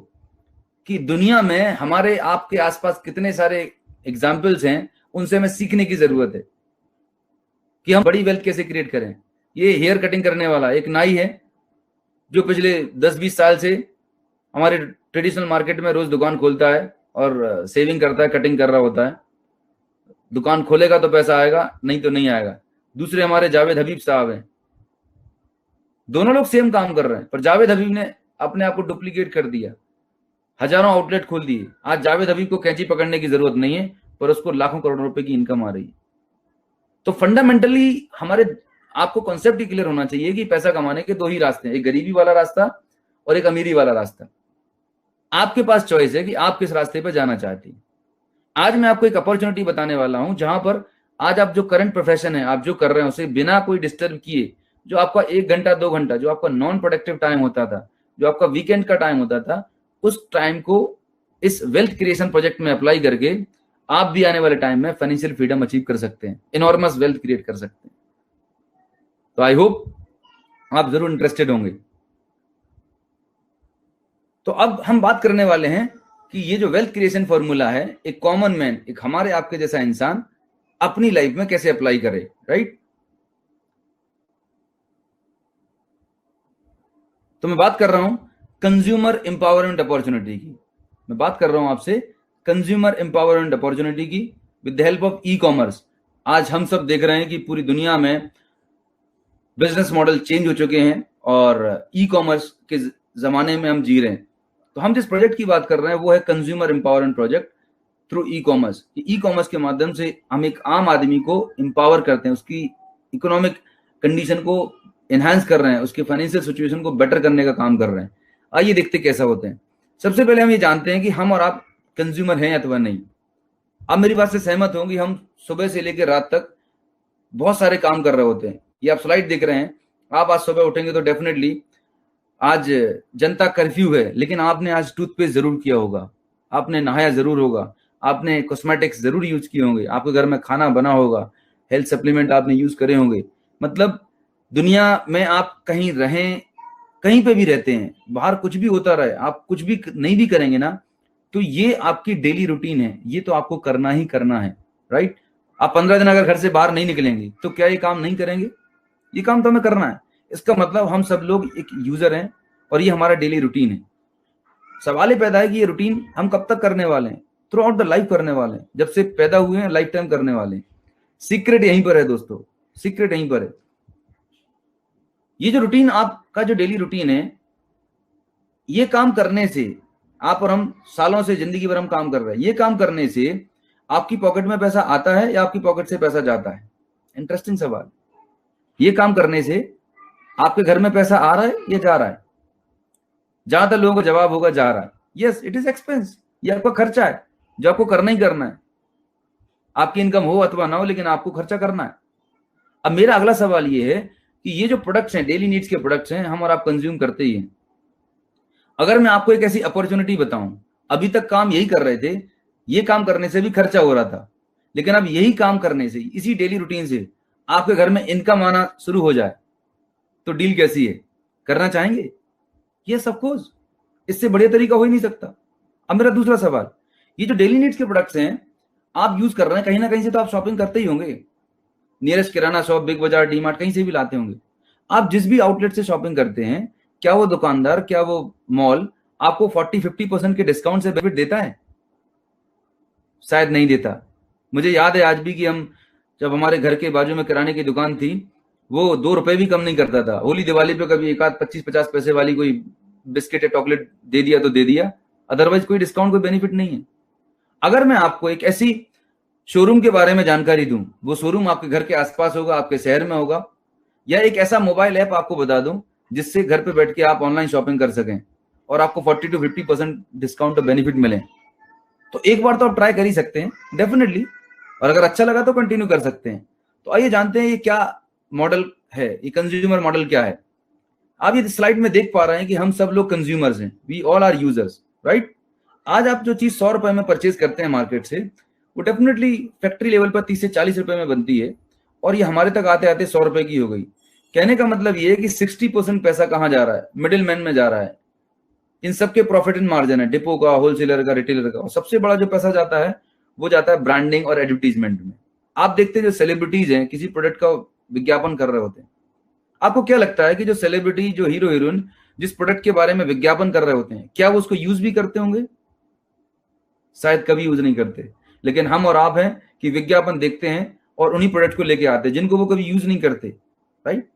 कि दुनिया में हमारे आपके आसपास कितने सारे एग्जाम्पल्स हैं, उनसे हमें सीखने की जरूरत है कि हम बड़ी वेल्थ कैसे क्रिएट करें। ये हेयर कटिंग करने वाला एक नाई है जो पिछले 10-20 साल से हमारे ट्रेडिशनल मार्केट में रोज दुकान खोलता है और सेविंग करता है, कटिंग कर रहा होता है। दुकान खोलेगा तो पैसा आएगा, नहीं तो नहीं आएगा। दूसरे हमारे जावेद हबीब साहब हैं, दोनों लोग सेम काम कर रहे हैं, पर जावेद हबीब ने अपने आप को डुप्लीकेट कर दिया, हजारों आउटलेट खोल दिए। आज जावेद हबीब को कैंची पकड़ने की जरूरत नहीं है, पर उसको लाखों करोड़ों रुपए की इनकम आ रही है। तो फंडामेंटली हमारे आपको कॉन्सेप्ट ही क्लियर होना चाहिए कि पैसा कमाने के दो ही रास्ते हैं, एक गरीबी वाला रास्ता और एक अमीरी वाला रास्ता। आपके पास चॉइस है कि आप किस रास्ते पर जाना चाहती हैं। आज मैं आपको एक अपॉर्चुनिटी बताने वाला हूं जहां पर आज आप जो करंट प्रोफेशन है, आप जो कर रहे हैं, उसे बिना कोई डिस्टर्ब किए, जो आपका 1 घंटा 2 घंटा जो आपका नॉन प्रोडक्टिव टाइम होता था, जो आपका वीकेंड का टाइम होता था, उस टाइम को इस वेल्थ क्रिएशन प्रोजेक्ट में अप्लाई करके आप भी आने वाले टाइम में फाइनेंशियल फ्रीडम अचीव कर सकते हैं, इनॉर्मस वेल्थ क्रिएट कर सकते हैं। तो आई होप आप जरूर इंटरेस्टेड होंगे। तो अब हम बात करने वाले हैं कि ये जो वेल्थ क्रिएशन फॉर्मूला है, एक कॉमन मैन, एक हमारे आपके जैसा इंसान अपनी लाइफ में कैसे अप्लाई करे, राइट। तो मैं बात कर रहा हूं कंज्यूमर एम्पावरमेंट अपॉर्चुनिटी की। मैं बात कर रहा हूं आपसे कंज्यूमर एम्पावरमेंट अपॉर्चुनिटी की with the help of e commerce. आज हम सब देख रहे हैं कि पूरी दुनिया में बिजनेस मॉडल चेंज हो चुके हैं और ई कॉमर्स के जमाने में हम जी रहे हैं। तो हम जिस प्रोजेक्ट की बात कर रहे हैं वो है consumer empowerment project through e commerce. E commerce के माध्यम से हम एक आम आदमी को एम्पावर करते हैं, उसकी इकोनॉमिक कंडीशन को एनहांस कर रहे हैं, उसके फाइनेंशियल सिचुएशन को बेटर करने का काम कर रहे हैं। आइए देखते कैसा होते हैं। सबसे पहले हम ये जानते हैं कि हम और आप कंज्यूमर हैं अथवा नहीं। आप मेरी बात से सहमत होंगे, हम सुबह से लेकर रात तक बहुत सारे काम कर रहे होते हैं। ये आप स्लाइड देख रहे हैं। आप आज सुबह उठेंगे तो डेफिनेटली आज जनता कर्फ्यू है, लेकिन आपने आज टूथपेस्ट जरूर किया होगा, आपने नहाया जरूर होगा, आपने कॉस्मेटिक्स जरूर यूज किए होंगे, आपके घर में खाना बना होगा, हेल्थ सप्लीमेंट आपने यूज करे होंगे। मतलब दुनिया में आप कहीं रहें, कहीं पे भी रहते हैं, बाहर कुछ भी होता रहे, आप कुछ भी नहीं भी करेंगे ना, तो ये आपकी डेली रूटीन है, ये तो आपको करना ही करना है, राइट। आप 15 दिन अगर घर से बाहर नहीं निकलेंगे तो क्या ये काम नहीं करेंगे? ये काम तो हमें करना है। इसका मतलब हम सब लोग एक यूजर हैं और ये हमारा डेली रूटीन है। सवाल ये पैदा है कि ये रूटीन हम कब तक करने वाले हैं? थ्रू आउट द लाइफ करने वाले हैं, जब से पैदा हुए हैं लाइफ टाइम करने वाले हैं। सीक्रेट यहीं पर है दोस्तों, सीक्रेट यहीं पर है। ये जो रूटीन, आपका जो डेली रूटीन है, ये काम करने से आप और हम सालों से जिंदगी भर हम काम कर रहे हैं, ये काम करने से आपकी पॉकेट में पैसा आता है या आपकी पॉकेट से पैसा जाता है? इंटरेस्टिंग सवाल। ये काम करने से आपके घर में पैसा आ रहा है या जा रहा है? ज्यादातर लोगों का जवाब होगा जा रहा है। Yes, it is expense. ये आपका खर्चा है जो आपको करना ही करना है। आपकी इनकम हो अथवा ना हो, लेकिन आपको खर्चा करना है। अब मेरा अगला सवाल ये है कि ये जो प्रोडक्ट्स हैं, डेली नीड्स के प्रोडक्ट्स हैं, हम और आप कंज्यूम करते ही हैं। अगर मैं आपको एक ऐसी अपॉर्चुनिटी बताऊं, अभी तक काम यही कर रहे थे, ये काम करने से भी खर्चा हो रहा था, लेकिन अब यही काम करने से, इसी डेली रूटीन से आपके घर में इनकम आना शुरू हो जाए, तो डील कैसी है? करना चाहेंगे? यस ऑफ कोर्स, इससे बढ़िया तरीका हो ही नहीं सकता। अब मेरा दूसरा सवाल, ये जो डेली नीड्स के प्रोडक्ट्स हैं आप यूज कर रहे हैं, कहीं ना कहीं से तो आप शॉपिंग करते ही होंगे। नियरेस्ट किराना शॉप, बिग बाजार, डीमार्ट, कहीं से भी लाते होंगे। आप जिस भी आउटलेट से शॉपिंग करते हैं, क्या वो दुकानदार, क्या वो मॉल आपको 40-50% के डिस्काउंट से बेनिफिट देता है? शायद नहीं देता। मुझे याद है आज भी कि हम जब हमारे घर के बाजू में किराने की दुकान थी, वो 2 रुपए भी कम नहीं करता था। होली दिवाली पे कभी एक आध 25-50 पैसे वाली कोई बिस्किट या चॉकलेट दे दिया तो दे दिया, अदरवाइज कोई डिस्काउंट, कोई बेनिफिट नहीं है। अगर मैं आपको एक ऐसी शोरूम के बारे में जानकारी दूं, वो शोरूम आपके घर के आसपास होगा, आपके शहर में होगा, या एक ऐसा मोबाइल ऐप आपको बता दूं जिससे घर पे बैठ के आप ऑनलाइन शॉपिंग कर सकें और आपको 40-50% डिस्काउंट बेनिफिट मिले, तो एक बार तो आप ट्राई कर ही सकते हैं डेफिनेटली, और अगर अच्छा लगा तो कंटिन्यू कर सकते हैं। तो आइए जानते हैं ये क्या मॉडल है, ये कंज्यूमर मॉडल क्या है। आप ये स्लाइड में देख पा रहे हैं कि हम सब लोग कंज्यूमर्स हैं, we all are users, right. आज आप जो चीज 100 रुपए में परचेज करते हैं मार्केट से, वो डेफिनेटली फैक्ट्री लेवल पर 30 से 40 रुपए में बनती है, और ये हमारे तक आते आते 100 रुपए की हो गई। कहने का मतलब ये है कि 60% पैसा कहाँ जा रहा है? मिडिल मैन में जा रहा है। इन सबके प्रॉफिट एंड मार्जिन है, डिपो का, होलसेलर का, रिटेलर का, और सबसे बड़ा जो पैसा जाता है वो जाता है ब्रांडिंग और एडवर्टीजमेंट में। आप देखते हैं जो सेलिब्रिटीज हैं किसी प्रोडक्ट का विज्ञापन कर रहे होते हैं, आपको क्या लगता है कि जो सेलिब्रिटी, जो हीरो हीरोइन जिस प्रोडक्ट के बारे में विज्ञापन कर रहे होते हैं, क्या वो उसको यूज भी करते होंगे? शायद कभी यूज नहीं करते। लेकिन हम और आप हैं कि विज्ञापन देखते हैं और उन्हीं प्रोडक्ट को लेके आते हैं जिनको वो कभी यूज नहीं करते, राइट।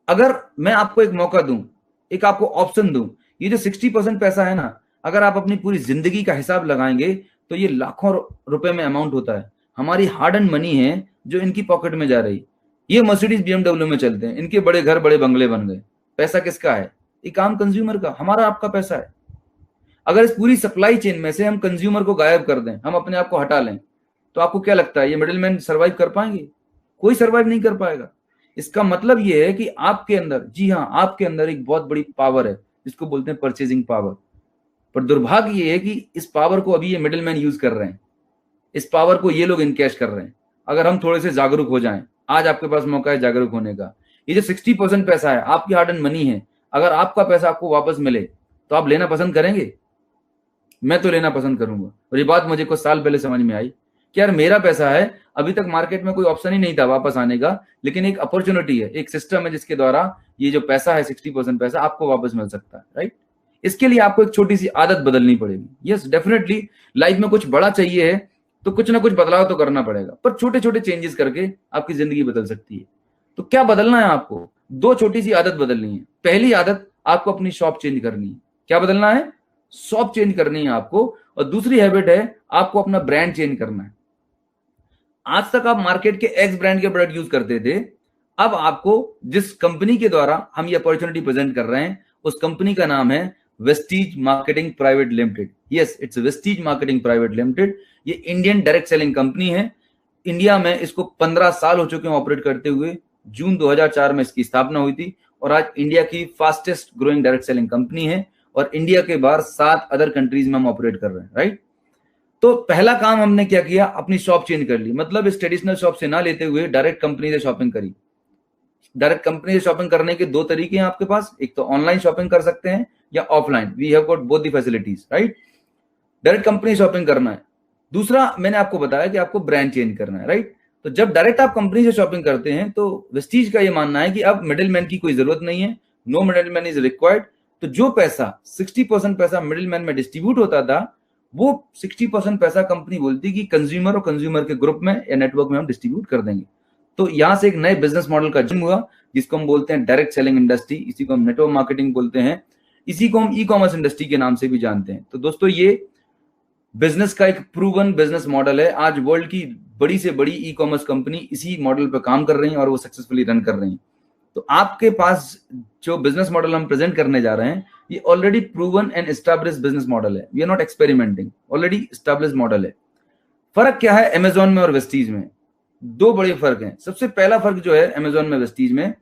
अगर मैं आपको एक मौका दूं, एक आपको ऑप्शन दूं, ये जो 60% पैसा है ना, अगर आप अपनी पूरी जिंदगी का हिसाब लगाएंगे तो ये लाखों रुपए में अमाउंट होता है। हमारी हार्ड एंड मनी है जो इनकी पॉकेट में जा रही। ये मर्सिडीज BMW में चलते हैं, इनके बड़े घर, बड़े बंगले बन गए। पैसा किसका है? एक आम कंज्यूमर का, हमारा आपका पैसा है। अगर इस पूरी सप्लाई चेन में से हम कंज्यूमर को गायब कर दें, हम अपने आप को हटा लें, तो आपको क्या लगता है ये मिडिलमैन सर्वाइव कर पाएंगे? कोई सर्वाइव नहीं कर पाएगा। इसका मतलब ये है कि आपके अंदर, जी हाँ, आपके अंदर एक बहुत बड़ी पावर है जिसको बोलते हैं परचेजिंग पावर। पर दुर्भाग्य ये है कि इस पावर को अभी ये मिडिलमैन यूज कर रहे हैं, इस पावर को ये लोग इनकैश कर रहे हैं। अगर हम थोड़े से जागरूक हो जाएं, आज आपके पास मौका है जागरूक होने का। ये जो 60% पैसा है आपकी हार्ड एंड मनी है, अगर आपका पैसा आपको वापस मिले तो आप लेना पसंद करेंगे? मैं तो लेना पसंद करूंगा। और ये बात मुझे कुछ साल पहले समझ में आई कि यार मेरा पैसा है, अभी तक मार्केट में कोई ऑप्शन ही नहीं था वापस आने का, लेकिन एक अपॉर्चुनिटी है, एक सिस्टम है जिसके द्वारा ये जो पैसा है 60% पैसा आपको वापस मिल सकता है, राइट। इसके लिए आपको एक छोटी सी आदत बदलनी पड़ेगी। यस डेफिनेटली लाइफ में कुछ बड़ा चाहिए है तो कुछ ना कुछ बदलाव तो करना पड़ेगा, पर छोटे छोटे चेंजेस करके आपकी जिंदगी बदल सकती है। तो क्या बदलना है आपको? दो छोटी सी आदत बदलनी है। पहली आदत, आपको अपनी शॉप चेंज करनी है। क्या बदलना है? शॉप चेंज करनी है आपको। और दूसरी हैबिट है, आपको अपना ब्रांड चेंज करना है। आज तक आप मार्केट के एक्स ब्रांड के प्रोडक्ट यूज करते थे, अब आपको जिस कंपनी के द्वारा हम ये अपॉर्चुनिटी प्रेजेंट कर रहे हैं उस कंपनी का नाम है Vestige marketing private limited. Yes, it's Vestige marketing private limited. ये इंडियन डायरेक्ट सेलिंग कंपनी है। इंडिया में इसको 15 साल हो चुके हैं ऑपरेट करते हुए। जून 2004 में इसकी स्थापना हुई थी और आज इंडिया की fastest growing direct selling company है। और इंडिया के बाहर 7 अदर कंट्रीज में हम ऑपरेट कर रहे हैं, राइट। तो पहला काम हमने क्या किया, अपनी शॉप चेंज कर ली। मतलब इस ट्रेडिशनल शॉप से ना लेते हुए डायरेक्ट कंपनी से शॉपिंग करी। डायरेक्ट कंपनी से शॉपिंग करने के दो तरीके हैं आपके पास, एक तो ऑनलाइन शॉपिंग कर सकते हैं या offline. We have got both the facilities, right. Direct company shopping करना है। दूसरा मैंने आपको बताया कि आपको ब्रांड चेंज करना है, राइट। तो जब डायरेक्ट आप कंपनी से शॉपिंग करते हैं तो वेस्टीज का ये मानना है कि अब मिडिलमैन की कोई जरूरत नहीं है, नो मिडिलमैन इज रिक्वायर्ड। तो जो पैसा 60% पैसा मिडिलमैन में डिस्ट्रीब्यूट होता था, वो 60% पैसा कंपनी बोलती कि कंज्यूमर और कंज्यूमर के ग्रुप में या नेटवर्क में हम डिस्ट्रीब्यूट कर देंगे। तो यहां से एक नए बिजनेस मॉडल का जन्म हुआ जिसको हम बोलते हैं डायरेक्ट सेलिंग इंडस्ट्री। इसी को हम नेटवर्क मार्केटिंग बोलते हैं, इसी को हम ई कॉमर्स इंडस्ट्री के नाम से भी जानते हैं। तो दोस्तों ये बिजनेस का एक प्रूवन बिजनेस मॉडल है। आज वर्ल्ड की बड़ी से बड़ी ई कॉमर्स कंपनी इसी मॉडल पर काम कर रही है और वो सक्सेसफुली रन कर रही है। तो आपके पास जो बिजनेस मॉडल हम प्रेजेंट करने जा रहे हैं ये already proven and established business model है। We are not experimenting, already established model है। फर्क क्या है अमेजोन में और वेस्टीज में? दो बड़े फर्क हैं। सबसे पहला फर्क जो है अमेजोन में वेस्टीज में,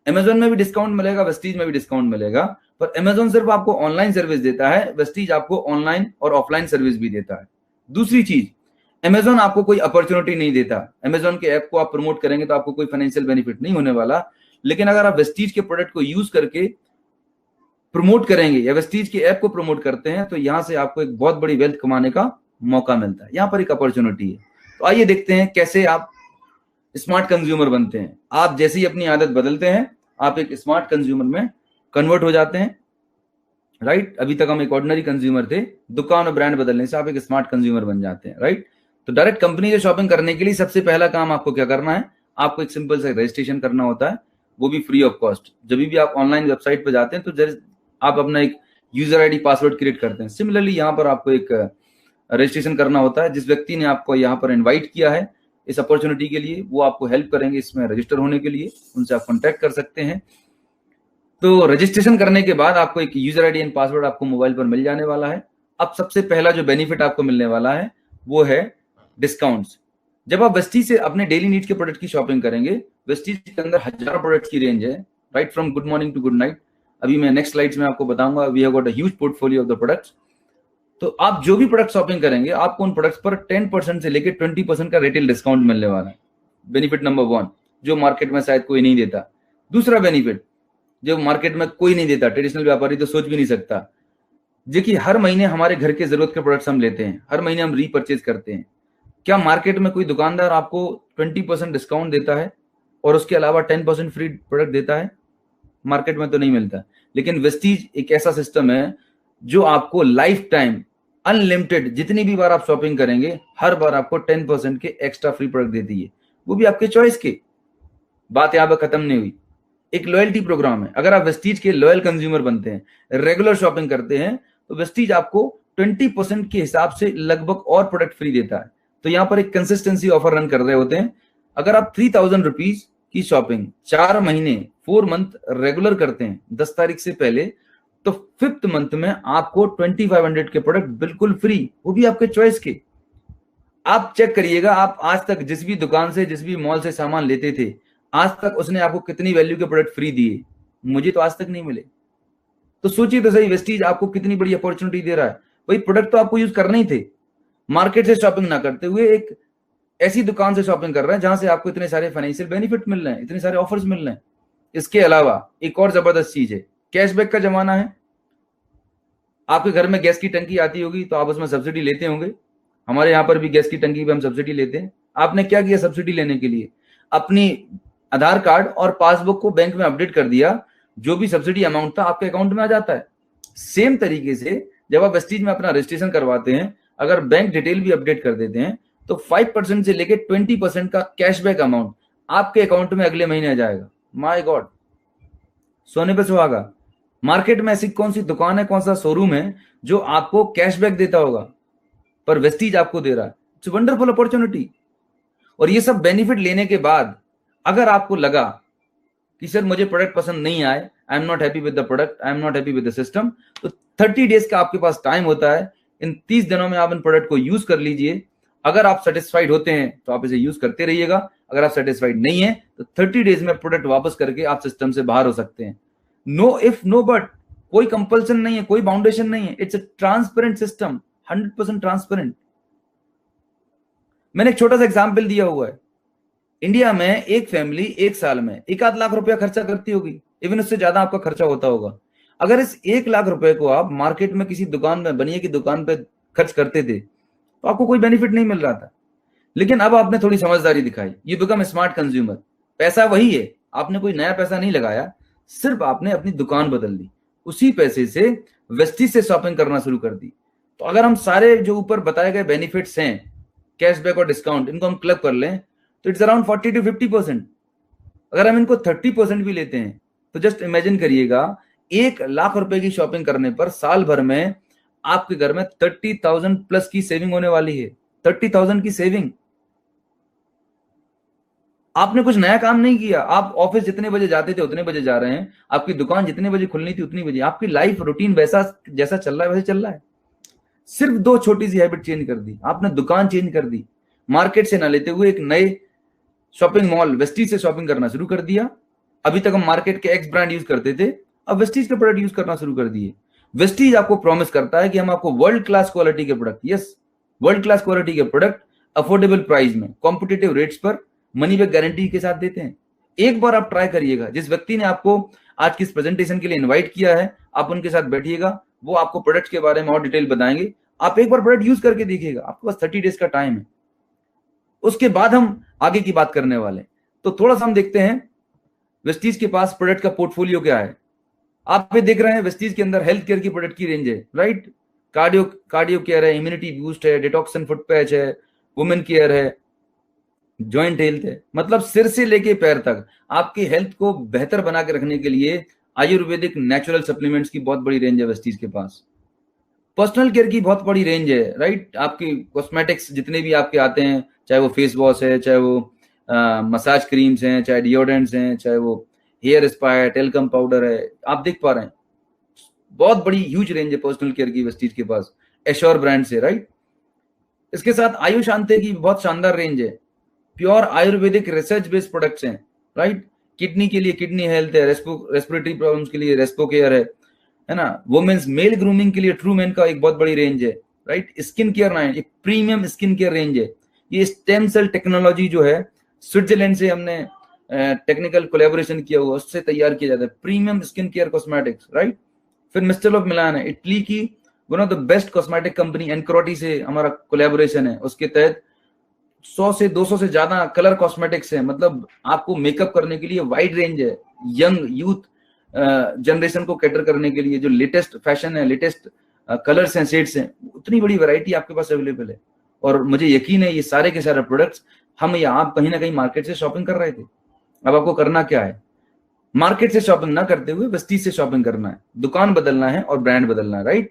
अमेजोन में भी डिस्काउंट मिलेगा, वेस्टीज में भी डिस्काउंट मिलेगा, पर अमेजोन सिर्फ आपको ऑनलाइन सर्विस देता है, वेस्टीज आपको ऑनलाइन और ऑफलाइन सर्विस भी देता है। दूसरी चीज, अमेजोन आपको कोई अपॉर्चुनिटी नहीं देता। अमेजोन के ऐप को आप प्रमोट करेंगे तो आपको कोई फाइनेंशियल बेनिफिट नहीं होने वाला, लेकिन अगर आप वेस्टीज के प्रोडक्ट को यूज करके प्रमोट करेंगे या वेस्टीज के ऐप को प्रमोट करते हैं तो यहां से आपको एक बहुत बड़ी वेल्थ कमाने का मौका मिलता है। यहां पर एक अपॉर्चुनिटी है। तो आइए देखते हैं कैसे आप स्मार्ट कंज्यूमर बनते हैं। आप जैसे ही अपनी आदत बदलते हैं आप एक स्मार्ट कंज्यूमर में कन्वर्ट हो जाते हैं, राइट। अभी तक हम एक ऑर्डिनरी कंज्यूमर थे, दुकान और ब्रांड बदलने से आप एक स्मार्ट कंज्यूमर बन जाते हैं, राइट। तो डायरेक्ट कंपनी से शॉपिंग करने के लिए सबसे पहला काम आपको क्या करना है, आपको एक सिंपल सा रजिस्ट्रेशन करना होता है, वो भी फ्री ऑफ कॉस्ट। जब भी आप ऑनलाइन वेबसाइट पर जाते हैं तो आप अपना एक यूजर आईडी पासवर्ड क्रिएट करते हैं। सिमिलरली यहाँ पर आपको एक रजिस्ट्रेशन करना होता है। जिस व्यक्ति ने आपको यहाँ पर इन्वाइट किया है इस अपॉर्चुनिटी के लिए, वो आपको हेल्प करेंगे इसमें रजिस्टर होने के लिए, उनसे आप कॉन्टैक्ट कर सकते हैं। तो रजिस्ट्रेशन करने के बाद आपको एक यूजर आईडी एंड पासवर्ड आपको मोबाइल पर मिल जाने वाला है। अब सबसे पहला जो बेनिफिट आपको मिलने वाला है वो है डिस्काउंट्स। जब आप वेस्टीज से अपने डेली नीड्स के प्रोडक्ट की शॉपिंग करेंगे, वेस्टीज के अंदर हजारों प्रोडक्ट्स की रेंज है, right from good morning to good night. अभी मैं नेक्स्ट स्लाइड्स में आपको बताऊंगा। We have got a huge portfolio of the products. तो आप जो भी प्रोडक्ट शॉपिंग करेंगे आपको उन प्रोडक्ट्स पर 10% से लेकर 20% का रिटेल डिस्काउंट मिलने वाला है। बेनिफिट नंबर 1 जो मार्केट में शायद कोई नहीं देता। दूसरा बेनिफिट जो मार्केट में कोई नहीं देता, ट्रेडिशनल व्यापारी तो सोच भी नहीं सकता, देखिए हर महीने हमारे घर के जरूरत के प्रोडक्ट्स हम लेते हैं, हर महीने हम रीपरचेज करते हैं। क्या मार्केट में कोई दुकानदार आपको 20% डिस्काउंट देता है और उसके अलावा 10% फ्री प्रोडक्ट देता है? मार्केट में तो नहीं मिलता। लेकिन वेस्टीज एक ऐसा सिस्टम है जो आपको लाइफ टाइम अनलिमिटेड जितनी भी बार आप शॉपिंग करेंगे हर बार आपको 10% के एक्स्ट्रा फ्री प्रोडक्ट देती है, वो भी आपके चॉइस के। बात यहां पर खत्म नहीं हुई। एक लॉयल्टी प्रोग्राम है। अगर आप वेस्टीज के लॉयल कंज्यूमर बनते हैं, रेगुलर शॉपिंग करते हैं, तो वेस्टीज आपको 20% के हिसाब से लगभग और प्रोडक्ट फ्री देता है। तो यहां पर एक कंसिस्टेंसी ऑफर रन कर रहे होते हैं। अगर आप 3000 रुपीज की शॉपिंग 4 महीने 4 मंथ रेगुलर करते हैं 10 तारीख से पहले, तो 5th मंथ में आपको 2500 के प्रोडक्ट बिल्कुल फ्री, वो भी आपके चॉइस के। आप चेक करिएगा, आप आज तक जिस भी दुकान से जिस भी मॉल से सामान लेते थे, आज तक उसने आपको कितनी वैल्यू के प्रोडक्ट फ्री दिए? मुझे तो आज तक नहीं मिले। तो सोचिए तो सही, वेस्टीज आपको कितनी बड़ी अपॉर्चुनिटी दे रहा है। भाई प्रोडक्ट तो आपको यूज करने ही थे, मार्केट से शॉपिंग ना करते हुए एक ऐसी दुकान से शॉपिंग कर रहे हैं जहां से आपको इतने सारे फाइनेंशियल बेनिफिट मिल रहे हैं, इतने सारे ऑफर्स मिल रहे हैं। इसके अलावा एक और जबरदस्त चीज है, कैशबैक का जमाना है। आपके घर में गैस की टंकी आती होगी तो आप उसमें सब्सिडी लेते होंगे। हमारे यहाँ पर भी गैस की टंकी पे हम सब्सिडी लेते हैं। आपने क्या किया सब्सिडी लेने के लिए? अपनी आधार कार्ड और पासबुक को बैंक में अपडेट कर दिया, जो भी सब्सिडी अमाउंट था आपके अकाउंट में आ जाता है। सेम तरीके से जब आप वेस्टीज में अपना रजिस्ट्रेशन करवाते हैं, अगर बैंक डिटेल भी अपडेट कर देते हैं तो 5% से लेके 20% का कैशबैक अमाउंट आपके अकाउंट में अगले महीने आ जाएगा। माय गॉड, सोने पे सुहागा। मार्केट में ऐसी कौन सी दुकान है, कौन सा शोरूम है जो आपको कैशबैक देता होगा, पर वेस्टीज आपको दे रहा है। It's wonderful opportunity. और ये सब बेनिफिट लेने के बाद अगर आपको लगा कि सर मुझे प्रोडक्ट पसंद नहीं आए, I am not happy with the product, I am not happy with the system, तो 30 डेज का आपके पास टाइम होता है। इन 30 दिनों में आप इन प्रोडक्ट को यूज कर लीजिए। अगर आप सेटिस्फाइड होते हैं तो आप इसे यूज करते रहिएगा, अगर आप सेटिस्फाइड नहीं है तो 30 डेज में प्रोडक्ट वापस करके आप सिस्टम से बाहर हो सकते हैं। नो इफ नो बट, कोई कंपल्सन नहीं है, कोई बाउंडेशन नहीं है। It's a transparent system, 100% transparent. मैंने एक छोटा सा एग्जाम्पल दिया हुआ है। इंडिया में एक फैमिली एक साल में 1-8 लाख रुपया खर्चा करती होगी, इवन उससे ज्यादा आपका खर्चा होता होगा। अगर इस 1 लाख रुपए को आप मार्केट में किसी दुकान में, बनिए की दुकान पे खर्च करते थे तो आपको कोई बेनिफिट नहीं मिल रहा था। लेकिन अब आपने थोड़ी समझदारी दिखाई, ये बिकम स्मार्ट कंज्यूमर। पैसा वही है, आपने कोई नया पैसा नहीं लगाया, सिर्फ आपने अपनी दुकान बदल दी। उसी पैसे से वेस्टीज से शॉपिंग करना शुरू कर दी। तो अगर हम सारे जो ऊपर बताए गए बेनिफिट्स हैं, कैशबैक और डिस्काउंट, इनको हम क्लब कर लें तो इट्स अराउंड 40 to 50%। अगर हम इनको 30% भी लेते हैं तो जस्ट इमेजिन करिएगा, 1 लाख रुपए की शॉपिंग करने पर साल भर में आपके घर में 30,000 प्लस की सेविंग होने वाली है। 30,000 की सेविंग। आपने कुछ नया काम नहीं किया, आप ऑफिस जितने बजे जाते थे उतने बजे जा रहे हैं, आपकी दुकान जितने बजे खुलनी थी उतनी बजे, आपकी लाइफ रूटीन वैसा जैसा चल रहा है वैसे चल रहा है। सिर्फ 2 छोटी सी हैबिट चेंज कर दी आपने, दुकान चेंज कर दी, मार्केट से ना लेते हुए एक नए शॉपिंग मॉल वेस्टीज से शॉपिंग करना शुरू कर दिया। अभी तक हम मार्केट के एक्स ब्रांड यूज करते थे, अब वेस्टीज के प्रोडक्ट यूज करना शुरू कर दिए। वेस्टीज आपको प्रॉमिस करता है कि हम आपको वर्ल्ड क्लास क्वालिटी के product, yes world class quality के प्रोडक्ट अफोर्डेबल प्राइस में, कॉम्पिटिटिव रेट्स पर, मनी बैक गारंटी के साथ देते हैं। एक बार आप ट्राई करिएगा। जिस व्यक्ति ने आपको आज की इस प्रेजेंटेशन के लिए इन्वाइट किया है, आप उनके साथ बैठिएगा, वो आपको प्रोडक्ट के बारे में और डिटेल बताएंगे। आप एक बार प्रोडक्ट यूज करके देखिएगा, आपके पास 30 डेज का टाइम है। उसके बाद हम आगे की बात करने वाले। तो थोड़ा सा हम देखते हैं वेस्टीज के पास प्रोडक्ट का पोर्टफोलियो क्या है। आप ये देख रहे हैं वेस्टीज के अंदर हेल्थ केयर की प्रोडक्ट की रेंज है, राइट। कार्डियो केयर है, इम्यूनिटी बूस्ट है, डिटॉक्सन फुट पैच है, वुमेन केयर है, जॉइंट हेल्थ है। मतलब सिर से लेके पैर तक आपकी हेल्थ को बेहतर बना के रखने के लिए आयुर्वेदिक नेचुरल सप्लीमेंट्स की बहुत बड़ी रेंज है वेस्टीज के पास। पर्सनल केयर की बहुत बड़ी रेंज है, राइट। आपकी कॉस्मेटिक्स जितने भी आपके आते हैं, चाहे वो फेस वॉश है, चाहे वो मसाज क्रीम्स हैं, चाहे डिओड्रेंट्स हैं, चाहे वो हेयर स्पा है, टेल्कम पाउडर है, आप देख पा रहे हैं बहुत बड़ी ह्यूज रेंज है पर्सनल केयर की वेस्टीज के पास, एश्योर ब्रांड से, राइट। इसके साथ आयुष शांति की बहुत शानदार रेंज है, pure Ayurvedic research based products हैं, राइट। किडनी के लिए किडनी हेल्थ है, रेस्पिरेटरी प्रॉब्लम्स के लिए रेस्पो केयर है ना। वुमेन्स मेल ग्रूमिंग के लिए ट्रू मेन का एक बहुत बड़ी रेंज है, राइट। स्किन केयर लाइन, एक प्रीमियम स्किन केयर रेंज है। ये स्टेम सेल टेक्नोलॉजी जो है स्विट्जरलैंड से हमने टेक्निकल कोलैबोरेशन किया हुआ, उससे तैयार किया जाता है premium skin care cosmetics, right. फिर मिस्टर ऑफ मिलान है, इटली की one of the best cosmetic company एनक्रोटी से हमारा कोलैबोरेशन है। उसके तहत 100 से 200 से ज्यादा कलर कॉस्मेटिक्स है। मतलब आपको मेकअप करने के लिए वाइड रेंज है, यंग यूथ जनरेशन को कैटर करने के लिए जो लेटेस्ट फैशन है, लेटेस्ट कलर्स हैं, शेड्स हैं, उतनी बड़ी वैरायटी आपके पास अवेलेबल है। और मुझे यकीन है ये सारे के सारे प्रोडक्ट्स हम या आप कहीं ना कहीं मार्केट से शॉपिंग कर रहे थे। अब आपको करना क्या है, मार्केट से शॉपिंग ना करते हुए वेस्टीज से शॉपिंग करना है, दुकान बदलना है और ब्रांड बदलना है, राइट।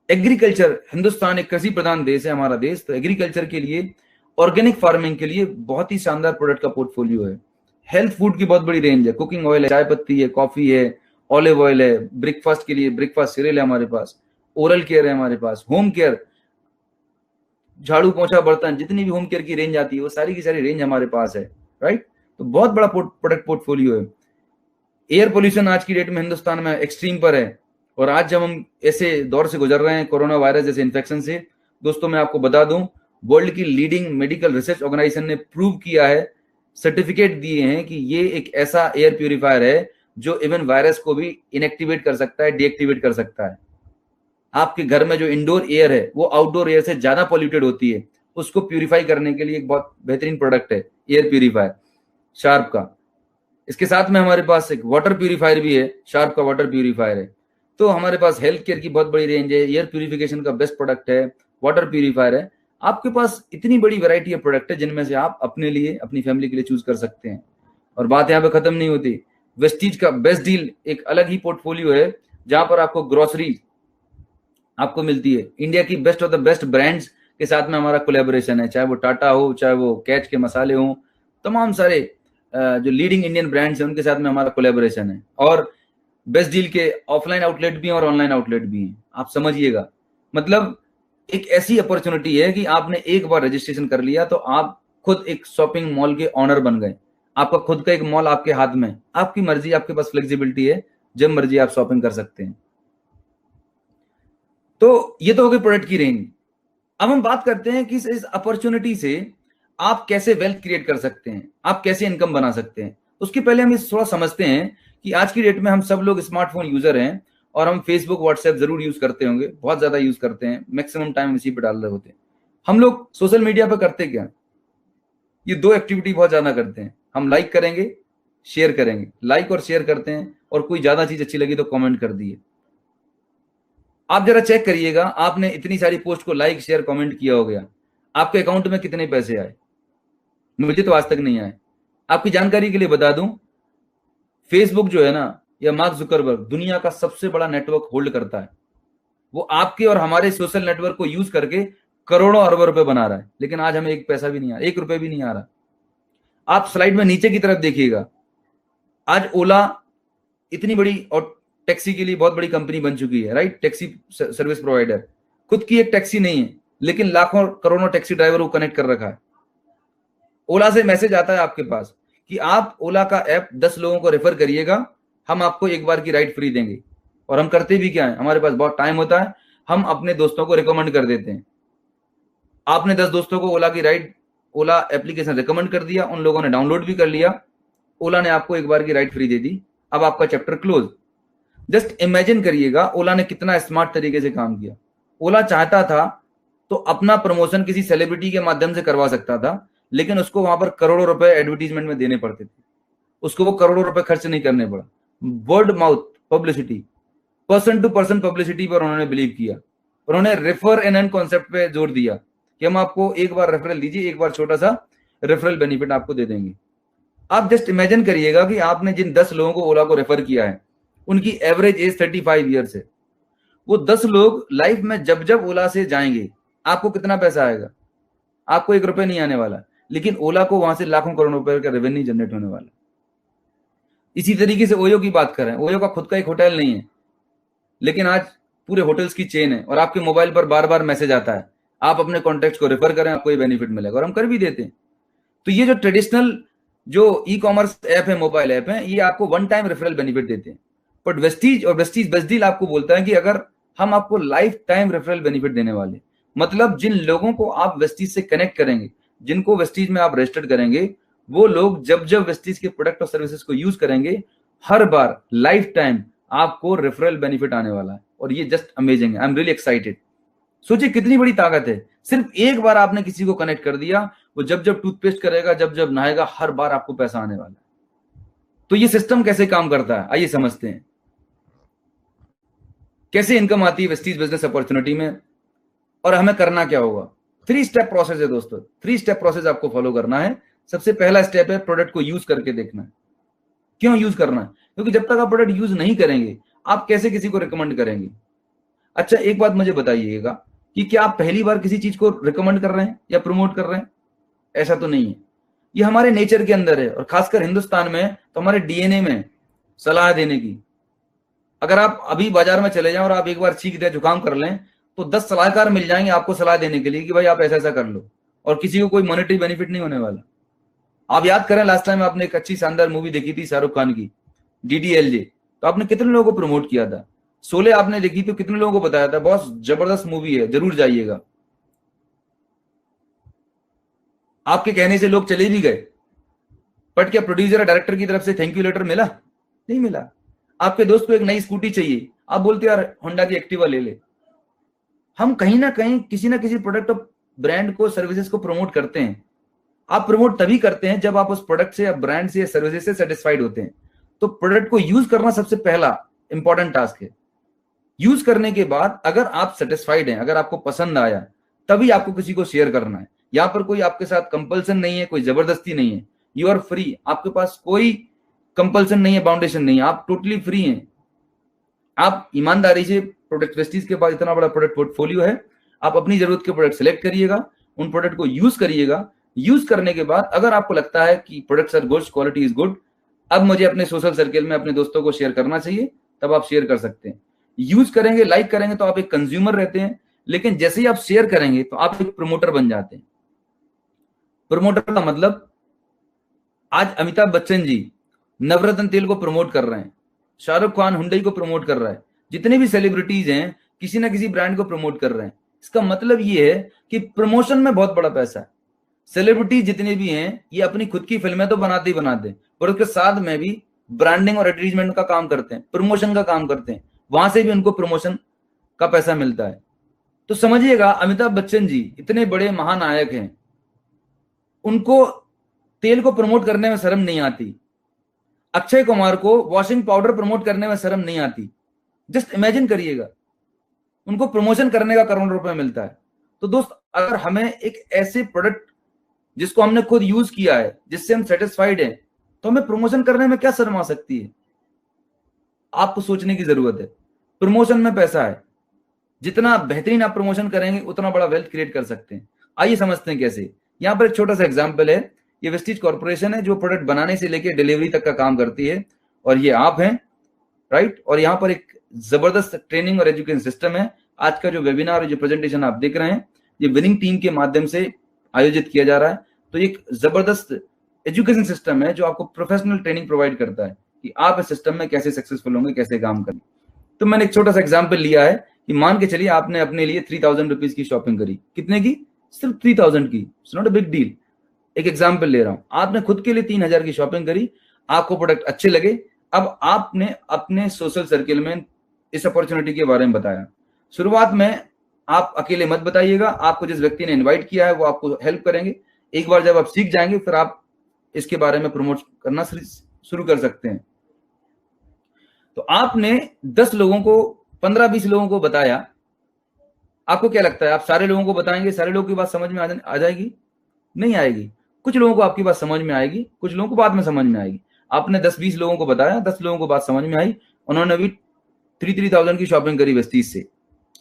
एग्रीकल्चर, हिंदुस्तान एक कृषि प्रधान देश है हमारा देश, तो एग्रीकल्चर के लिए, ऑर्गेनिक फार्मिंग के लिए बहुत ही शानदार प्रोडक्ट का पोर्टफोलियो है। हेल्थ फूड की बहुत बड़ी रेंज है, कुकिंग ऑयल है, चाय पत्ती है, कॉफी है, ऑलिव ऑयल है, ब्रेकफास्ट के लिए ब्रेकफास्ट सीरियल है हमारे पास, ओरल केयर है हमारे पास, होम केयर, झाड़ू पोछा बर्तन, जितनी भी होम केयर की रेंज आती है वो सारी की सारी रेंज हमारे पास है, राइट। तो बहुत बड़ा प्रोडक्ट पोर्टफोलियो है। एयर पोल्यूशन आज की डेट में हिंदुस्तान में एक्सट्रीम पर है, और आज जब हम ऐसे दौर से गुजर रहे हैं कोरोना वायरस जैसे इन्फेक्शन से, दोस्तों मैं आपको बता दूं, वर्ल्ड की लीडिंग मेडिकल रिसर्च ऑर्गेनाइजेशन ने प्रूव किया है, सर्टिफिकेट दिए हैं कि ये एक ऐसा एयर प्यूरिफायर है जो इवन वायरस को भी इनएक्टिवेट कर सकता है, डीएक्टिवेट कर सकता है। आपके घर में जो इंडोर एयर है वो आउटडोर एयर से ज्यादा पॉल्यूटेड होती है, उसको प्यूरिफाई करने के लिए एक बहुत बेहतरीन प्रोडक्ट है एयर प्यूरिफायर शार्प का। इसके साथ में हमारे पास एक वाटर प्यूरिफायर भी है, शार्प का वाटर प्यूरिफायर है। तो हमारे पास हेल्थ केयर की बहुत बड़ी रेंज है, एयर प्यूरिफिकेशन का बेस्ट प्रोडक्ट है, वाटर प्यूरिफायर है। आपके पास इतनी बड़ी वैरायटी ऑफ प्रोडक्ट है जिनमें से आप अपने लिए, अपनी फैमिली के लिए चूज कर सकते हैं। और बात यहाँ पे खत्म नहीं होती, वेस्टीज का बेस्ट डील एक अलग ही पोर्टफोलियो है जहां पर आपको ग्रोसरी आपको मिलती है। इंडिया की best of the best brands के साथ में हमारा कोलैबोरेशन है, चाहे वो टाटा हो, चाहे वो कैच के मसाले हो, तमाम सारे जो लीडिंग इंडियन ब्रांड्स हैं उनके साथ में हमारा कोलैबोरेशन है। और बेस्ट डील के ऑफलाइन आउटलेट भी हैं और ऑनलाइन आउटलेट भी हैं। आप समझिएगा, मतलब एक ऐसी अपॉर्चुनिटी है कि आपने एक बार रजिस्ट्रेशन कर लिया तो आप खुद एक शॉपिंग मॉल के ऑनर बन गए। आपका खुद का एक मॉल आपके हाथ में, आपकी मर्जी, आपके पास फ्लेक्सिबिलिटी है, जब मर्जी आप शॉपिंग कर सकते हैं। तो ये तो हो गई प्रोडक्ट की रेंज। अब हम बात करते हैं कि इस अपॉर्चुनिटी से आप कैसे वेल्थ क्रिएट कर सकते हैं, आप कैसे इनकम बना सकते हैं। उसके पहले हम इस थोड़ा समझते हैं कि आज की डेट में हम सब लोग स्मार्टफोन यूजर हैं और हम फेसबुक व्हाट्सएप जरूर यूज करते होंगे, बहुत ज्यादा यूज करते हैं, मैक्सिमम टाइम इसी पे डाल रहे होते हैं। हम लोग सोशल मीडिया पे करते क्या, ये दो एक्टिविटी बहुत ज्यादा करते हैं। हम लाइक करेंगे, शेयर करेंगे, लाइक और शेयर करते हैं, और कोई ज्यादा चीज अच्छी लगी तो कमेंट कर दिए। आप जरा चेक करिएगा, आपने इतनी सारी पोस्ट को लाइक शेयर कमेंट किया हो गया, आपके अकाउंट में कितने पैसे आए? मुझे तो आज तक नहीं आए। आपकी जानकारी के लिए बता दूं, फेसबुक जो है ना, या मार्क जुकरबर्ग दुनिया का सबसे बड़ा नेटवर्क होल्ड करता है। वो आपके और हमारे सोशल नेटवर्क को यूज करके करोड़ों अरबों रुपए बना रहा है, लेकिन आज हमें एक पैसा भी नहीं आ रहा, 1 रुपए भी नहीं आ रहा। आप स्लाइड में नीचे की तरफ देखिएगा, आज ओला इतनी बड़ी और टैक्सी के लिए बहुत बड़ी कंपनी बन चुकी है, राइट? टैक्सी सर्विस प्रोवाइडर, खुद की एक टैक्सी नहीं है, लेकिन लाखों करोड़ों टैक्सी ड्राइवर को कनेक्ट कर रखा है। ओला से मैसेज आता है आपके पास कि आप ओला का ऐप 10 लोगों को रेफर करिएगा, हम आपको एक बार की राइड फ्री देंगे। और हम करते भी क्या है, हमारे पास बहुत टाइम होता है, हम अपने दोस्तों को रिकमेंड कर देते हैं। आपने 10 दोस्तों को ओला की राइड, ओला एप्लीकेशन रिकमेंड कर दिया, उन लोगों ने डाउनलोड भी कर लिया, ओला ने आपको एक बार की राइड फ्री दे दी, अब आपका चैप्टर क्लोज। जस्ट इमेजिन करिएगा ओला ने कितना स्मार्ट तरीके से काम किया। ओला चाहता था तो अपना प्रमोशन किसी सेलिब्रिटी के माध्यम से करवा सकता था, लेकिन उसको वहां पर करोड़ों रुपए एडवर्टीजमेंट में देने पड़ते थे, उसको वो करोड़ों रुपए खर्च नहीं करने पड़ा। Word mouth publicity, person to person publicity पर उन्होंने बिलीव किया। उन्होंने रेफर एंड अर्न कॉन्सेप्ट पे जोर दिया कि हम आपको एक बार रेफरल दीजिए, एक बार छोटा सा रेफरल बेनिफिट आपको दे देंगे। आप जस्ट इमेजिन करिएगा कि आपने जिन 10 लोगों को ओला को रेफर किया है, उनकी एवरेज एज 35 ईयर्स है। वो 10 लोग लाइफ में जब जब ओला से जाएंगे, आपको कितना पैसा आएगा? आपको 1 रुपए नहीं आने वाला, लेकिन ओला को वहां से लाखों करोड़ों रुपए का रेवेन्यू जनरेट होने वाला। इसी तरीके से ओयो की बात करें, ओयो का खुद का एक होटल नहीं है, लेकिन आज पूरे होटल्स की चेन है, और आपके मोबाइल पर बार बार मैसेज आता है, आप अपने कॉन्टेक्ट को रेफर करें, आपको ये बेनिफिट मिलेगा, और हम कर भी देते हैं। तो ये जो ट्रेडिशनल जो ई कॉमर्स ऐप है, मोबाइल ऐप है, ये आपको वन टाइम रेफरल बेनिफिट देते हैं। बट वेस्टीज और वेस्टीज बेस्ट डील आपको बोलता है कि अगर हम आपको लाइफ टाइम रेफरल बेनिफिट देने वाले, मतलब जिन लोगों को आप वेस्टीज से कनेक्ट करेंगे, जिनको वेस्टीज में आप रजिस्टर्ड करेंगे, वो लोग जब जब वेस्टीज के प्रोडक्ट और सर्विसेज को यूज करेंगे, हर बार लाइफ टाइम आपको रेफरल बेनिफिट आने वाला है। और ये जस्ट अमेजिंग है, आई एम रियली एक्साइटेड। सोचिए कितनी बड़ी ताकत है, सिर्फ एक बार आपने किसी को कनेक्ट कर दिया, वो जब जब टूथपेस्ट करेगा, जब जब नहाएगा, हर बार आपको पैसा आने वाला है। तो ये सिस्टम कैसे काम करता है, आइए समझते हैं। कैसे इनकम आती है वेस्टीज बिजनेस अपॉर्चुनिटी में, और हमें करना क्या होगा। 3 स्टेप प्रोसेस है दोस्तों, 3 स्टेप प्रोसेस आपको फॉलो करना है। सबसे पहला स्टेप है प्रोडक्ट को यूज करके देखना है। क्यों यूज करना है? क्योंकि जब तक आप प्रोडक्ट यूज नहीं करेंगे, आप कैसे किसी को रिकमेंड करेंगे? अच्छा, एक बात मुझे बताइएगा कि क्या आप पहली बार किसी चीज को रिकमेंड कर रहे हैं या प्रमोट कर रहे हैं? ऐसा तो नहीं है, ये हमारे नेचर के अंदर है, और खासकर हिंदुस्तान में तो हमारे डीएनए में सलाह देने की। अगर आप अभी बाजार में चले जाएं और आप एक बार छींक दें, जुकाम कर लें, तो 10 सलाहकार मिल जाएंगे आपको सलाह देने के लिए कि भाई आप ऐसा ऐसा कर लो, और किसी को कोई मॉनेटरी बेनिफिट नहीं होने वाला। आप याद करें, लास्ट टाइम आपने एक अच्छी शानदार मूवी देखी थी शाहरुख खान की, DDLJ, तो आपने कितने लोगों को प्रमोट किया था? शोले आपने देखी तो कितने लोगों को बताया था बॉस जबरदस्त मूवी है, जरूर जाइएगा? आपके कहने से लोग चले भी गए, बट क्या प्रोड्यूसर या डायरेक्टर की तरफ से थैंक यू लेटर मिला? नहीं मिला। आपके दोस्त को एक नई स्कूटी चाहिए, आप बोलते यार होंडा की एक्टिवा ले ले। हम कहीं ना कहीं किसी ना किसी प्रोडक्ट और ब्रांड को, सर्विसेज को प्रमोट करते हैं। आप प्रमोट तभी करते हैं जब आप उस प्रोडक्ट से या ब्रांड से या सर्विसेज से सेटिस्फाइड होते हैं। तो प्रोडक्ट को यूज करना सबसे पहला इंपॉर्टेंट टास्क है। यूज करने के बाद अगर आप सेटिस्फाइड हैं, अगर आपको पसंद आया, तभी आपको किसी को शेयर करना है। यहां पर कोई आपके साथ कंपल्सन नहीं है, कोई जबरदस्ती नहीं है। यू आर फ्री, आपके पास कोई कंपल्सन नहीं है, बाउंडेशन नहीं है, आप टोटली फ्री हैं। आप ईमानदारी से, प्रोडक्ट वेस्टीज के पास इतना बड़ा प्रोडक्ट पोर्टफोलियो है, आप अपनी जरूरत के प्रोडक्ट सेलेक्ट करिएगा, उन प्रोडक्ट को यूज करिएगा। यूज करने के बाद अगर आपको लगता है कि products are good, quality is good, अब मुझे अपने सोशल सर्किल में अपने दोस्तों को शेयर करना चाहिए, तब आप शेयर कर सकते हैं। यूज करेंगे, लाइक करेंगे तो आप एक कंज्यूमर रहते हैं, लेकिन जैसे ही आप शेयर करेंगे तो आप एक प्रमोटर बन जाते हैं। प्रमोटर का मतलब, आज अमिताभ बच्चन जी नवरत्न तेल को प्रमोट कर रहे हैं, शाहरुख खान हुंडई को प्रमोट कर रहा है, जितने भी सेलिब्रिटीज हैं किसी ना किसी ब्रांड को प्रमोट कर रहे हैं। इसका मतलब ये है कि प्रमोशन में बहुत बड़ा पैसा है। सेलिब्रिटी जितने भी हैं ये अपनी खुद की फिल्में तो बनाते ही बनाते हैं, पर उसके साथ में भी ब्रांडिंग और एडवर्टीजमेंट का काम करते हैं, प्रमोशन का काम करते हैं, वहां से भी उनको प्रमोशन का पैसा मिलता है। तो समझिएगा, अमिताभ बच्चन जी इतने बड़े महानायक हैं, उनको तेल को प्रमोट करने में शर्म नहीं आती। अक्षय कुमार को वॉशिंग पाउडर प्रमोट करने में शर्म नहीं आती। जस्ट इमेजिन करिएगा, उनको प्रमोशन करने का करोड़ों रुपए मिलता है। तो दोस्त, अगर हमें एक ऐसे प्रोडक्ट जिसको हमने खुद यूज किया है, जिससे हम सेटिस्फाइड हैं, तो हमें प्रमोशन करने में क्या शर्म आ सकती है? आपको सोचने की जरूरत है। प्रमोशन में पैसा है, जितना बेहतरीन आप प्रमोशन करेंगे उतना बड़ा वेल्थ क्रिएट कर सकते हैं। आइए समझते हैं कैसे। यहाँ पर एक छोटा सा एग्जाम्पल है। ये वेस्टीज कॉर्पोरेशन है जो प्रोडक्ट बनाने से लेकर डिलीवरी तक का काम करती है, और ये आप हैं, राइट। और यहाँ पर एक जबरदस्त ट्रेनिंग और एजुकेशन सिस्टम है। आज का जो वेबिनार और जो प्रेजेंटेशन आप देख रहे हैं, ये विनिंग टीम के माध्यम से आयोजित किया जा रहा है। तो एक जबरदस्त एजुकेशन सिस्टम है जो आपको प्रोफेशनल ट्रेनिंग प्रोवाइड करता है कि आप इस सिस्टम में कैसे सक्सेसफुल होंगे, कैसे काम करें। तो मैंने एक छोटा सा एग्जाम्पल लिया है कि मान के चलिए आपने अपने लिए 3000 रुपीज की शॉपिंग करी। कितने की? सिर्फ 3000 की। It's not a big deal. एक एग्जाम्पल ले रहा हूं, आपने खुद के लिए 3000 की शॉपिंग करी, आपको प्रोडक्ट अच्छे लगे। अब आपने अपने सोशल सर्किल में इस अपॉर्चुनिटी के बारे में बताया। शुरुआत में आप अकेले मत बताइएगा, आपको जिस व्यक्ति ने इनवाइट किया है वो आपको हेल्प करेंगे। एक बार जब आप सीख जाएंगे, फिर आप इसके बारे में प्रमोट करना शुरू कर सकते हैं। तो आपने 10 लोगों को, 15-20 लोगों को बताया। आपको क्या लगता है, आप सारे लोगों को बताएंगे, सारे लोगों की बात समझ में आ जाएगी? नहीं आएगी। कुछ लोगों को आपकी बात समझ में आएगी, कुछ लोगों को बाद में समझ में आएगी। आपने 10-20 लोगों को बताया, 10 लोगों को बात समझ में आई, उन्होंने भी 3,000 की शॉपिंग करी वेस्टीज से,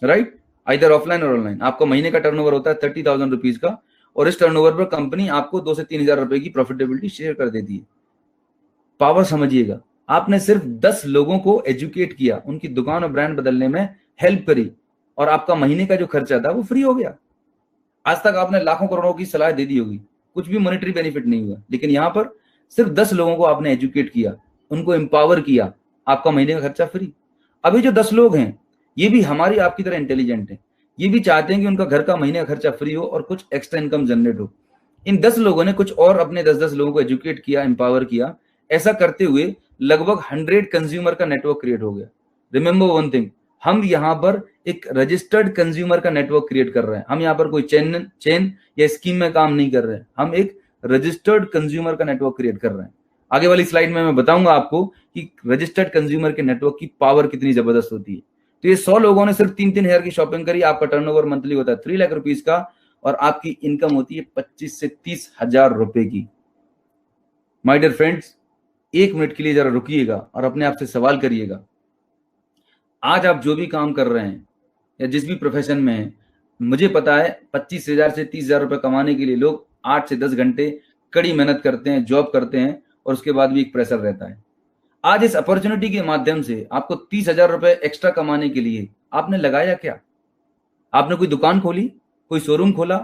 राइट। आइदर ऑफलाइन और ऑनलाइन। आपका महीने का टर्नओवर होता है 30,000 रुपीज का, और इस टर्नओवर पर कंपनी आपको 2 से 3,000 रुपए की प्रॉफिटेबिलिटी शेयर कर देती है। पावर समझिएगा, आपने सिर्फ 10 लोगों को एजुकेट किया, उनकी दुकान और ब्रांड बदलने में हेल्प करी, और आपका महीने का जो खर्चा था वो फ्री हो गया। आज तक आपने लाखों करोड़ों की सलाह दे दी होगी, कुछ भी मॉनेटरी बेनिफिट नहीं हुआ, लेकिन यहां पर सिर्फ 10 लोगों को आपने एजुकेट किया, उनको एम्पावर किया, आपका महीने का खर्चा फ्री। अभी जो 10 लोग हैं, ये भी हमारी आपकी तरह इंटेलिजेंट है। ये भी चाहते हैं कि उनका घर का महीने का खर्चा फ्री हो और कुछ एक्स्ट्रा इनकम जनरेट हो। इन 10 लोगों ने कुछ और अपने 10-10 लोगों को एजुकेट किया, एम्पावर किया। ऐसा करते हुए लगभग 100 कंज्यूमर का नेटवर्क क्रिएट हो गया। रिमेंबर वन थिंग, हम यहाँ पर एक रजिस्टर्ड कंज्यूमर का नेटवर्क क्रिएट कर रहे हैं। हम यहाँ पर कोई चेन या स्कीम में काम नहीं कर रहे हैं, हम एक रजिस्टर्ड कंज्यूमर का नेटवर्क क्रिएट कर रहे हैं। आगे वाली स्लाइड में मैं बताऊंगा आपको कि रजिस्टर्ड कंज्यूमर के नेटवर्क की पावर कितनी जबरदस्त होती है। तो ये 100 लोगों ने सिर्फ 3-3 हज़ार की शॉपिंग करी, आपका टर्नओवर मंथली होता है 3 लाख रुपीज का, और आपकी इनकम होती है 25 से 30 हजार रुपए की। माय डियर फ्रेंड्स, 1 मिनट के लिए जरा रुकिएगा और अपने आप से सवाल करिएगा, आज आप जो भी काम कर रहे हैं या जिस भी प्रोफेशन में हैं, मुझे पता है 25,000 से 30,000 रुपए कमाने के लिए लोग 8 से 10 घंटे कड़ी मेहनत करते हैं, जॉब करते हैं, और उसके बाद भी एक प्रेशर रहता है। आज इस अपॉर्चुनिटी के माध्यम से आपको 30,000 रुपए एक्स्ट्रा कमाने के लिए आपने लगाया क्या? आपने कोई दुकान खोली, कोई शोरूम खोला,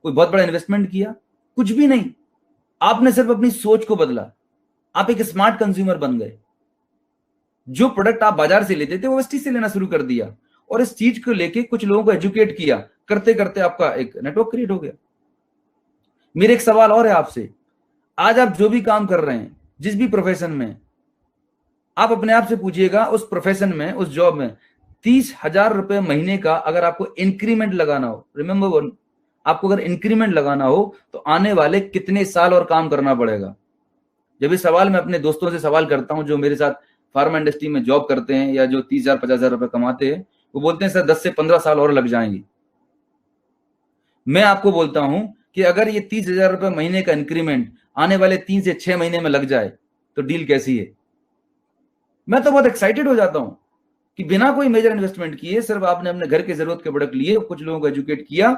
कोई बहुत बड़ा इन्वेस्टमेंट किया? कुछ भी नहीं। आपने सिर्फ अपनी सोच को बदला, आप एक स्मार्ट कंज्यूमर बन गए। जो प्रोडक्ट आप बाजार से लेते थे वो वेस्टीज से लेना शुरू कर दिया, और इस चीज को लेके कुछ लोगों को एजुकेट किया, करते करते आपका एक नेटवर्क क्रिएट हो गया। मेरे एक सवाल और है आपसे, आज आप जो भी काम कर रहे हैं, जिस भी प्रोफेशन में, आप अपने आप से पूछिएगा उस प्रोफेशन में, उस जॉब में 30,000 रुपए महीने का अगर आपको इंक्रीमेंट लगाना हो, रिमेंबर वन, आपको अगर इंक्रीमेंट लगाना हो तो आने वाले कितने साल और काम करना पड़ेगा। जब ये सवाल मैं अपने दोस्तों से सवाल करता हूं जो मेरे साथ फार्मा इंडस्ट्री में जॉब करते हैं या जो 30,000 50,000 रुपए कमाते हैं, वो बोलते हैं सर 10 से 15 साल और लग जाएंगे। मैं आपको बोलता हूं कि अगर ये 30,000 रुपए महीने का इंक्रीमेंट आने वाले 3 से 6 महीने में लग जाए तो डील कैसी है। मैं तो बहुत एक्साइटेड हो जाता हूं कि बिना कोई मेजर इन्वेस्टमेंट किए सिर्फ आपने अपने घर की जरूरत के प्रोडक्ट लिए, कुछ लोगों को एजुकेट किया,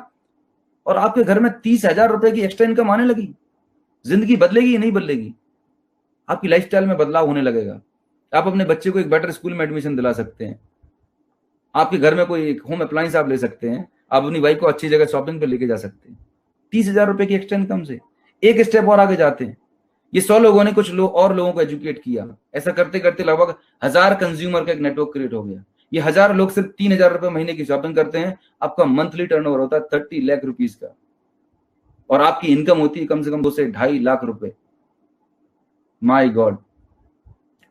और आपके घर में 30,000 रुपए की एक्स्ट्रा इनकम आने लगी। जिंदगी बदलेगी या नहीं बदलेगी? आपकी लाइफस्टाइल में बदलाव होने लगेगा। आप अपने बच्चे को एक बेटर स्कूल में एडमिशन दिला सकते हैं, आपके घर में कोई होम अप्लायंस आप ले सकते हैं, आप अपनी वाइफ को अच्छी जगह शॉपिंग पे लेके जा सकते हैं 30,000 रुपए की एक्स्ट्रा इनकम से। एक स्टेप और आगे जाते हैं, ये 100 लोगों ने कुछ लोग और लोगों को एजुकेट किया, ऐसा करते करते लगभग 1000 कंज्यूमर का एक नेटवर्क क्रिएट हो गया। ये 1000 लोग सिर्फ 3,000 रुपए महीने की शॉपिंग करते हैं, आपका मंथली टर्नओवर होता है 30 लाख रुपीज का, और आपकी इनकम होती है कम से कम 2 से 2.5 लाख रुपए। माय गॉड,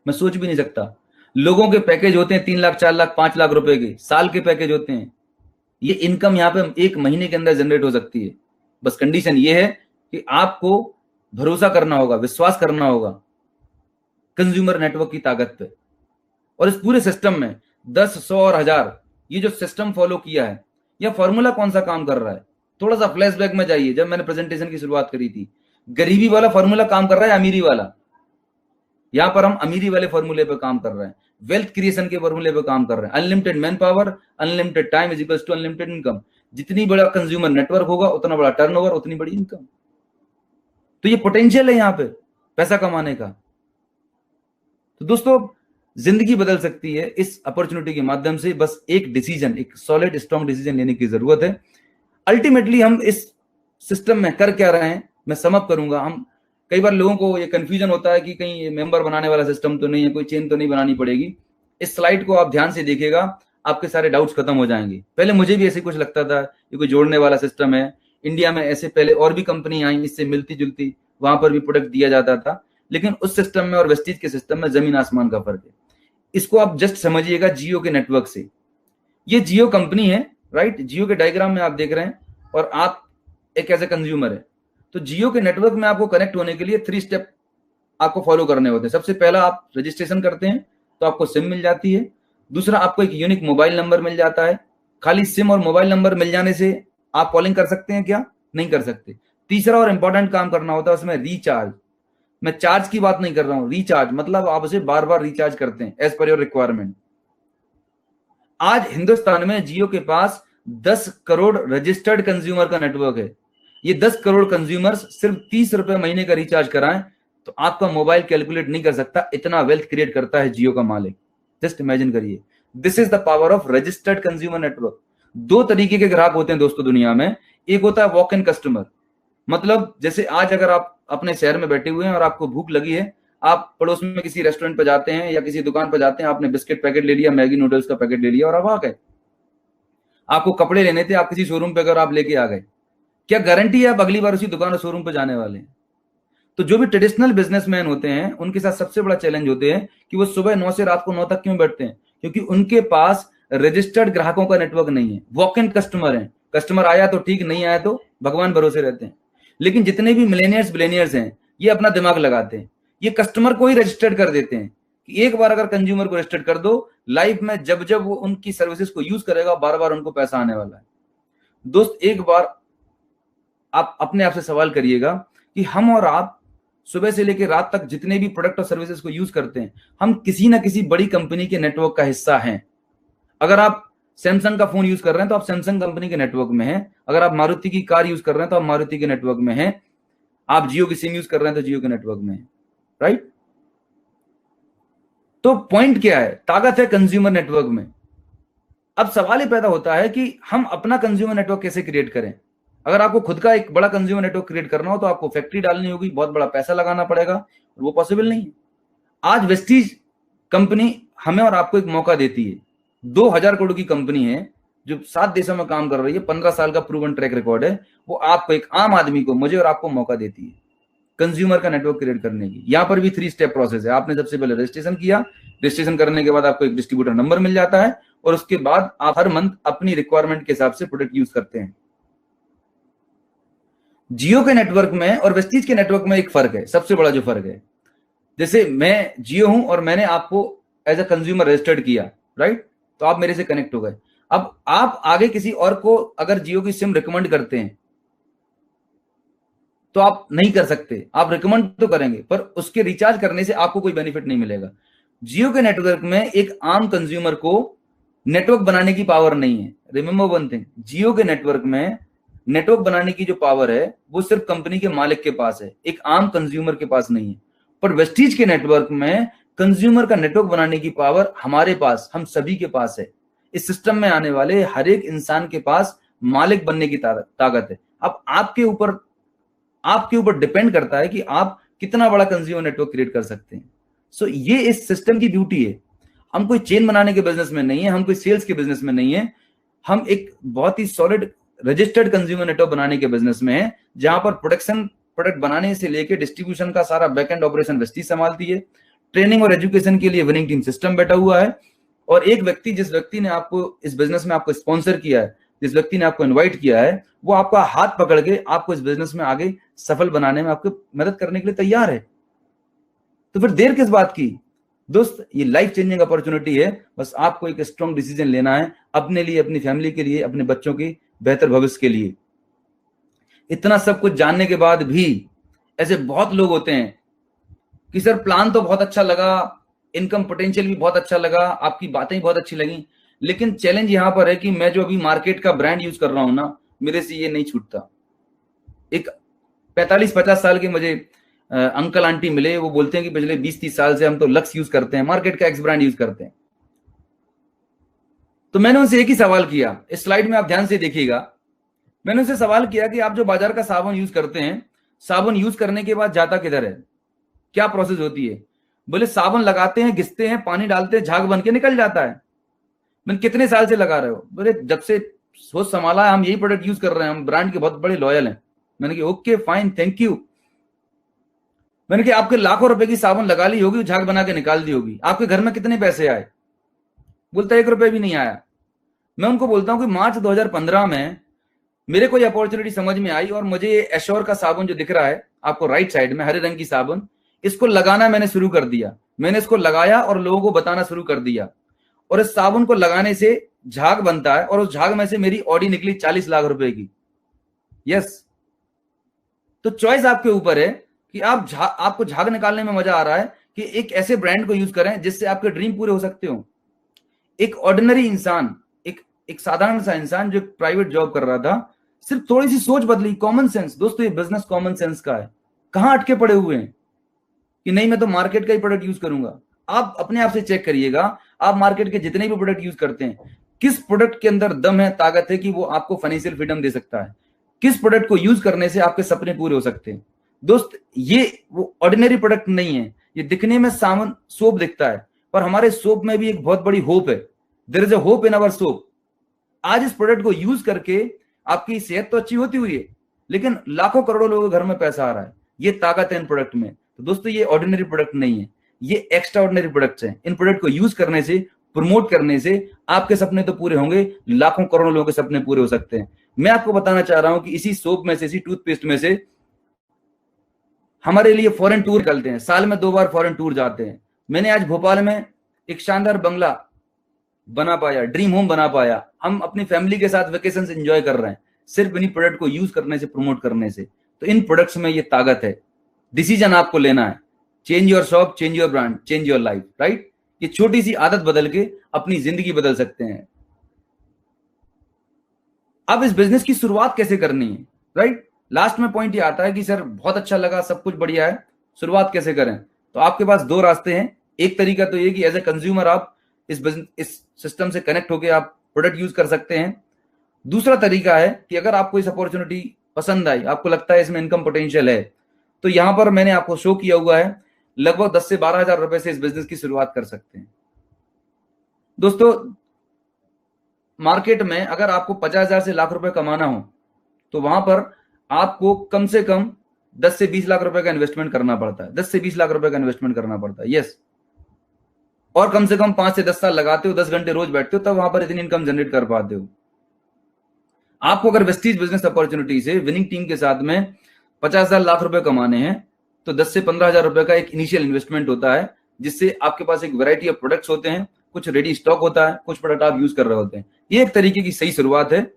मैं सोच भी नहीं सकता। लोगों के पैकेज होते हैं 3 लाख 4 लाख 5 लाख रुपए के, साल के पैकेज होते हैं। ये इनकम यहाँ पे एक महीने के अंदर जनरेट हो सकती है। बस कंडीशन ये है कि आपको भरोसा करना होगा, विश्वास करना होगा कंज्यूमर नेटवर्क की ताकत पे। और इस पूरे सिस्टम में 10, 100 और 1000, ये जो सिस्टम फॉलो किया है, यह फॉर्मूला कौन सा काम कर रहा है? थोड़ा सा फ्लैशबैक में जाइए, जब मैंने प्रेजेंटेशन की शुरुआत करी थी, गरीबी वाला फॉर्मूला काम कर रहा है, अमीरी वाला? यहां पर हम अमीरी वाले फॉर्मूले पे काम कर रहे हैं, वेल्थ क्रिएशन के फॉर्मूले पे काम कर रहे हैं। Unlimited man power, unlimited time is equals to unlimited income. जितनी बड़ा कंज्यूमर नेटवर्क होगा उतना बड़ा टर्नओवर, उतनी बड़ी इनकम। तो ये पोटेंशियल है यहाँ पे पैसा कमाने का। तो दोस्तों, जिंदगी बदल सकती है इस अपॉर्चुनिटी के माध्यम से। बस एक डिसीजन, एक सॉलिड स्ट्रॉन्ग डिसीजन लेने की जरूरत है। अल्टीमेटली हम इस सिस्टम में कर क्या रहे हैं, मैं समअप करूंगा। हम कई बार लोगों को ये कंफ्यूजन होता है कि कहीं ये मेंबर बनाने वाला सिस्टम तो नहीं है, कोई चेन तो नहीं बनानी पड़ेगी। इस स्लाइड को आप ध्यान से देखिएगा, आपके सारे डाउट्स खत्म हो जाएंगे। पहले मुझे भी ऐसे कुछ लगता था ये कोई जोड़ने वाला सिस्टम है। इंडिया में ऐसे पहले और भी कंपनी आई इससे मिलती जुलती, वहां पर भी प्रोडक्ट दिया जाता था, लेकिन उस सिस्टम में और वेस्टीज के सिस्टम में जमीन आसमान का फर्क है। इसको आप जस्ट समझिएगा जियो के नेटवर्क से। ये जियो कंपनी है, राइट? जियो के डायग्राम में आप देख रहे हैं, और आप एक एज ए कंज्यूमर है। तो जियो के नेटवर्क में आपको कनेक्ट होने के लिए 3 स्टेप आपको फॉलो करने होते हैं। सबसे पहला, आप रजिस्ट्रेशन करते हैं तो आपको सिम मिल जाती है। दूसरा, आपको एक यूनिक मोबाइल नंबर मिल जाता है। खाली सिम और मोबाइल नंबर मिल जाने से आप कॉलिंग कर सकते हैं क्या? नहीं कर सकते। तीसरा और इंपॉर्टेंट काम करना होता है उसमें, रिचार्ज। मैं चार्ज की बात नहीं कर रहा हूं, रिचार्ज मतलब आप उसे बार बार रिचार्ज करते हैं एज पर योर रिक्वायरमेंट। आज हिंदुस्तान में जियो के पास 10 करोड़ रजिस्टर्ड कंज्यूमर का नेटवर्क है। ये 10 करोड़ कंज्यूमर्स सिर्फ 30 रुपए महीने का रिचार्ज कराएं तो आपका मोबाइल कैलकुलेट नहीं कर सकता, इतना वेल्थ क्रिएट करता है जियो का मालिक। जस्ट इमेजिन करिए, this is the power of registered consumer network. 2 तरीके के ग्राहक होते हैं दोस्तों दुनिया में। एक होता है वॉक इन कस्टमर, मतलब जैसे आज अगर आप अपने शहर में बैठे हुए हैं और आपको भूख लगी है, आप पड़ोस में किसी रेस्टोरेंट पर जाते हैं या किसी दुकान पर जाते हैं, आपने बिस्किट पैकेट ले लिया, मैगी नूडल्स का पैकेट ले लिया और आप आ गए। आपको कपड़े लेने थे, आप किसी शोरूम पे अगर आप लेके आ गए, क्या गारंटी है आप अगली बार उसी दुकान और शोरूम पे जाने वाले हैं? तो जो भी ट्रेडिशनल बिजनेसमैन होते हैं उनके साथ सबसे बड़ा चैलेंज होते हैं कि वो सुबह 9 से रात को 9 तक क्यों बैठते हैं? क्योंकि उनके पास रजिस्टर्ड ग्राहकों का नेटवर्क नहीं है, वॉक इन कस्टमर है। कस्टमर आया तो ठीक, नहीं आया तो भगवान भरोसे रहते हैं। लेकिन जितने भी मिलेनियर्स बिलेनियर्स हैं, ये अपना दिमाग लगाते हैं, ये कस्टमर को ही रजिस्टर्ड कर देते हैं कि एक बार अगर कंज्यूमर को रजिस्टर्ड कर दो, लाइफ में जब जब वो उनकी सर्विसेज को यूज करेगा बार बार उनको पैसा आने वाला है। दोस्त, एक बार आप अपने आप से सवाल करिएगा कि हम और आप सुबह से लेकर रात तक जितने भी प्रोडक्ट और सर्विसेज को यूज करते हैं, हम किसी ना किसी बड़ी कंपनी के नेटवर्क का हिस्सा हैं। अगर आप सैमसंग का फोन यूज कर रहे हैं तो आप सैमसंग कंपनी के नेटवर्क में हैं। अगर आप मारुति की कार यूज कर रहे हैं तो आप मारुति के नेटवर्क में हैं। आप जियो की सिम यूज कर रहे हैं तो जियो के नेटवर्क में हैं, राइट? तो पॉइंट क्या है? ताकत है कंज्यूमर नेटवर्क में। अब सवाल ये पैदा होता है कि हम अपना कंज्यूमर नेटवर्क कैसे क्रिएट करें। अगर आपको खुद का एक बड़ा कंज्यूमर नेटवर्क क्रिएट करना हो तो आपको फैक्ट्री डालनी होगी, बहुत बड़ा पैसा लगाना पड़ेगा, और वो पॉसिबल नहीं है। आज वेस्टीज कंपनी हमें और आपको एक मौका देती है। 2000 करोड़ की कंपनी है जो 7 देशों में काम कर रही है, 15 साल का प्रूवन ट्रैक रिकॉर्ड है, वो आपको, एक आम आदमी को, मुझे और आपको मौका देती है कंज्यूमर का नेटवर्क क्रिएट करने की। यहां पर भी 3 स्टेप प्रोसेस है। आपने सबसे पहले रजिस्ट्रेशन किया, रजिस्ट्रेशन करने के बाद आपको एक डिस्ट्रीब्यूटर नंबर मिल जाता है, और उसके बाद आप हर मंथ अपनी रिक्वायरमेंट के हिसाब से प्रोडक्ट यूज करते हैं। जियो के नेटवर्क में और वेस्टीज के नेटवर्क में एक फर्क है, सबसे बड़ा जो फर्क है, जैसे मैं जियो हूं और मैंने आपको एज अ कंज्यूमर रजिस्टर्ड किया, राइट, तो आप मेरे से कनेक्ट हो गए। अब आप आगे किसी और को अगर जियो की सिम रिकमेंड करते हैं तो आप नहीं कर सकते, आप रिकमेंड तो करेंगे पर उसके रिचार्ज करने से आपको कोई बेनिफिट नहीं मिलेगा। जियो के नेटवर्क में एक आम कंज्यूमर को नेटवर्क बनाने की पावर नहीं है। रिमेंबर वन थिंग, जियो के नेटवर्क में नेटवर्क बनाने की जो पावर है वो सिर्फ कंपनी के मालिक के पास है, एक आम कंज्यूमर के पास नहीं है। पर वेस्टीज के नेटवर्क में कंज्यूमर का नेटवर्क बनाने की पावर हमारे पास, हम सभी के पास है। इस सिस्टम में आने वाले हर एक इंसान के पास मालिक बनने की ताकत है। अब आपके ऊपर डिपेंड करता है कि आप कितना बड़ा कंज्यूमर नेटवर्क क्रिएट कर सकते हैं। सो ये इस सिस्टम की ब्यूटी है। हम कोई चेन बनाने के बिजनेस में नहीं है, हम कोई सेल्स के बिजनेस में नहीं है, हम एक बहुत ही सॉलिड रजिस्टर्ड कंज्यूमर नेटवर्क बनाने के बिजनेस में है, जहां पर प्रोडक्ट बनाने से लेकर डिस्ट्रीब्यूशन का सारा बैकएंड ऑपरेशन वेस्टीज संभालती है। ट्रेनिंग और एजुकेशन के लिए विनिंग टीम सिस्टम बैठा हुआ है, और एक व्यक्ति, जिस व्यक्ति ने आपको इस बिजनेस में आपको स्पॉन्सर किया है, जिस व्यक्ति ने आपको इनवाइट किया है, वो आपका हाथ पकड़ के आपको इस बिजनेस में आगे सफल बनाने में आपको मदद करने के लिए तैयार है। तो फिर देर किस बात की दोस्त, ये लाइफ चेंजिंग अपॉर्चुनिटी है। बस आपको एक स्ट्रॉन्ग डिसीजन लेना है अपने लिए, अपनी फैमिली के लिए, अपने बच्चों के बेहतर भविष्य के लिए। इतना सब कुछ जानने के बाद भी ऐसे बहुत लोग होते हैं कि सर प्लान तो बहुत अच्छा लगा, इनकम पोटेंशियल भी बहुत अच्छा लगा, आपकी बातें भी बहुत अच्छी लगी, लेकिन चैलेंज यहां पर है कि मैं जो अभी मार्केट का ब्रांड यूज कर रहा हूं ना, मेरे से ये नहीं छूटता। एक 45-50 साल के मुझे अंकल आंटी मिले, वो बोलते हैं कि पिछले 20-30 साल से हम तो लक्स यूज करते हैं, मार्केट का एक्स ब्रांड यूज करते हैं। तो मैंने उनसे एक ही सवाल किया, इस स्लाइड में आप ध्यान से देखिएगा। मैंने उनसे सवाल किया कि आप जो बाजार का साबुन यूज करते हैं, साबुन यूज करने के बाद जाता किधर है, क्या प्रोसेस होती है? बोले साबुन लगाते हैं, घिसते हैं, पानी डालते हैं, झाग बन के निकल जाता है। मैंने कितने साल से लगा रहे हो? बोले जब से सोच संभाला है हम यही प्रोडक्ट यूज कर रहे हैं, हम ब्रांड के बहुत बड़े लॉयल हैं। मैंने कहा ओके फाइन, थैंक यू। मैंने कहा आपके लाखों रुपए की साबुन लगा ली होगी, झाग बना के निकाल दी होगी, आपके घर में कितने पैसे आए? बोलता 1 रुपए भी नहीं आया। मैं उनको बोलता हूं कि मार्च 2015 में मेरे को ये अपॉर्चुनिटी समझ में आई, और मुझे ये एश्योर का साबुन जो दिख रहा है आपको राइट साइड में, हरे रंग की साबुन, इसको लगाना मैंने शुरू कर दिया। मैंने इसको लगाया और लोगों को बताना शुरू कर दिया, और इस साबुन को लगाने से झाग बनता है, और उस झाग में से मेरी ऑडी निकली 40 लाख रुपए की। यस, तो चॉइस आपके ऊपर है कि आपको झाग निकालने में मजा आ रहा है कि एक ऐसे ब्रांड को यूज करें जिससे आपके ड्रीम पूरे हो सकते हो। एक ऑर्डिनरी इंसान, एक साधारण सा इंसान जो प्राइवेट जॉब कर रहा था, सिर्फ थोड़ी सी सोच बदली, कॉमन सेंस। दोस्तों ये बिजनेस कॉमन सेंस का है। कहां अटके पड़े हुए हैं कि नहीं मैं तो मार्केट का ही प्रोडक्ट यूज करूंगा। आप अपने आप से चेक करिएगा, आप मार्केट के जितने भी प्रोडक्ट यूज करते हैं, किस प्रोडक्ट के अंदर दम है, ताकत है कि वो आपको फाइनेंशियल फ्रीडम दे सकता है, किस प्रोडक्ट को यूज करने से आपके सपने पूरे हो सकते हैं। दोस्त ये वो ऑर्डिनरी प्रोडक्ट नहीं है, ये दिखने में सामान सोप दिखता है, पर हमारे सोप में भी एक बहुत बड़ी होप है। There is a hope in our soap. आज इस प्रोडक्ट को यूज करके आपकी सेहत तो अच्छी होती हुई है, लेकिन लाखों करोड़ों लोगों के घर में पैसा आ रहा है। ये ताकत है इन प्रोडक्ट में। तो दोस्तों ये ऑर्डिनरी प्रोडक्ट नहीं है, ये एक्स्ट्रा ऑर्डिनरी प्रोडक्ट्स हैं। इन प्रोडक्ट को यूज करने से, प्रमोट करने से आपके सपने तो पूरे होंगे, लाखों करोड़ों लोगों के सपने पूरे हो सकते हैं। मैं आपको बताना चाह रहा हूं कि इसी सोप में से, इसी टूथपेस्ट में से हमारे लिए फॉरेन टूर निकलते हैं, साल में 2 बार फॉरेन टूर जाते हैं। मैंने आज भोपाल में एक शानदार बंगला बना पाया, ड्रीम होम बना पाया। हम अपनी फैमिली के साथ वेकेशन एंजॉय कर रहे हैं, सिर्फ इन्हीं प्रोडक्ट को यूज करने से, प्रमोट करने से। तो इन प्रोडक्ट्स में ये ताकत है। डिसीजन आपको लेना है, change your shop, change your brand, change your life, right. ये छोटी सी आदत बदल के अपनी जिंदगी बदल सकते हैं। अब इस बिजनेस की शुरुआत कैसे करनी है, राइट। लास्ट में पॉइंट ये आता है कि सर बहुत अच्छा लगा, सब कुछ बढ़िया है, शुरुआत कैसे करें? तो आपके पास 2 रास्ते हैं। एक तरीका तो ये कि एज ए कंज्यूमर आप इस सिस्टम से कनेक्ट होकर आप प्रोडक्ट यूज कर सकते हैं। दूसरा तरीका है कि अगर आपको इस अपॉर्चुनिटी पसंद आई, आपको लगता है इसमें इनकम पोटेंशियल है, तो यहां पर मैंने आपको शो किया हुआ है लगभग 10 से 12 हजार रुपए से इस बिजनेस की शुरुआत कर सकते हैं। दोस्तों, मार्केट में अगर आपको 50,000 से लाख रुपए कमाना हो तो वहां पर आपको कम से कम 10 से 20 लाख रुपए का इन्वेस्टमेंट करना पड़ता है। 10 से 20 लाख रुपए का इन्वेस्टमेंट करना पड़ता है, यस। और कम से कम 5 से 10 साल लगाते हो, 10 घंटे रोज बैठते हो, तब वहां पर इतनी इनकम जनरेट कर पाते हो। आपको अगर वेस्टीज बिजनेस अपॉर्चुनिटी से विनिंग टीम के साथ में 50,000 लाख रुपए कमाने हैं तो 10 से 15,000 रुपए का एक इनिशियल इन्वेस्टमेंट होता है, जिससे आपके पास एक वैरायटी ऑफ प्रोडक्ट्स होते हैं, कुछ रेडी स्टॉक होता है, कुछ प्रोडक्ट आप यूज कर रहे होते हैं। ये एक तरीके की सही शुरुआत है।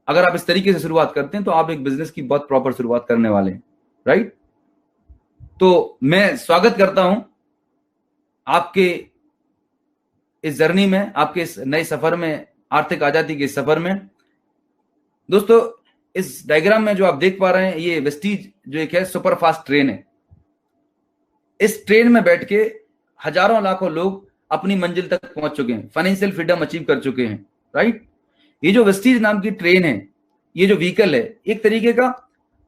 अगर आप इस तरीके से शुरुआत करते हैं तो आप एक बिजनेस की बहुत प्रॉपर शुरुआत करने वाले हैं, राइट। तो मैं स्वागत करता हूं आपके इस जर्नी में, आपके इस नए सफर में, आर्थिक आजादी के सफर में। दोस्तों, इस डायग्राम में जो आप देख पा रहे हैं, ये वेस्टीज जो एक है सुपर फास्ट ट्रेन है। इस ट्रेन में बैठ के हजारों लाखों लोग अपनी मंजिल तक पहुंच चुके हैं, फाइनेंशियल फ्रीडम अचीव कर चुके हैं, राइट। ये जो वेस्टीज नाम की ट्रेन है, ये जो व्हीकल है, एक तरीके का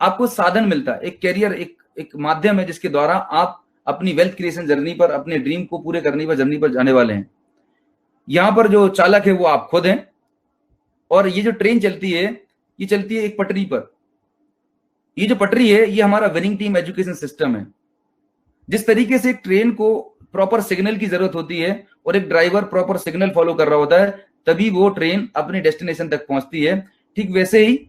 आपको साधन मिलता है, एक कैरियर, एक माध्यम है जिसके द्वारा आप अपनी वेल्थ क्रिएशन जर्नी पर, अपने ड्रीम को पूरे करने पर जर्नी पर जाने वाले हैं। यहां पर जो चालक है वो आप खुद हैं, और ये जो ट्रेन चलती है, ये चलती है एक पटरी पर। ये जो पटरी है, ये हमारा विनिंग टीम एजुकेशन सिस्टम है। जिस तरीके से एक ट्रेन को प्रॉपर सिग्नल की जरूरत होती है और एक ड्राइवर प्रॉपर सिग्नल फॉलो कर रहा होता है, तभी वो ट्रेन अपनी डेस्टिनेशन तक पहुंचती है। ठीक वैसे ही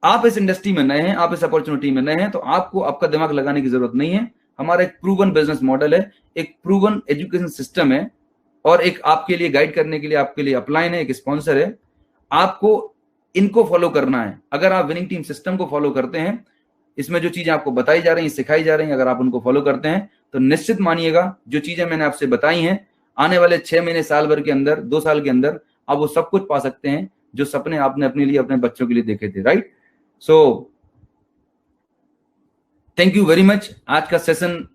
आप इस इंडस्ट्री में नए हैं, आप इस अपॉर्चुनिटी में नए हैं, तो आपको आपका दिमाग लगाने की जरूरत नहीं है। हमारा एक प्रूवन बिजनेस मॉडल है, एक प्रूवन एजुकेशन सिस्टम है, और एक आपके लिए गाइड करने के लिए आपके लिए अपलाइन है, एक स्पॉन्सर है। आपको इनको फॉलो करना है। अगर आप विनिंग टीम सिस्टम को फॉलो करते हैं, इसमें जो चीजें आपको बताई जा रही हैं, सिखाई जा रही हैं, अगर आप उनको फॉलो करते हैं तो निश्चित मानिएगा जो चीजें मैंने आपसे बताई हैं, आने वाले 6 महीने, साल भर के अंदर, 2 साल के अंदर आप वो सब कुछ पा सकते हैं जो सपने आपने अपने लिए, अपने बच्चों के लिए देखे थे, right. So thank you very much. आज का सेशन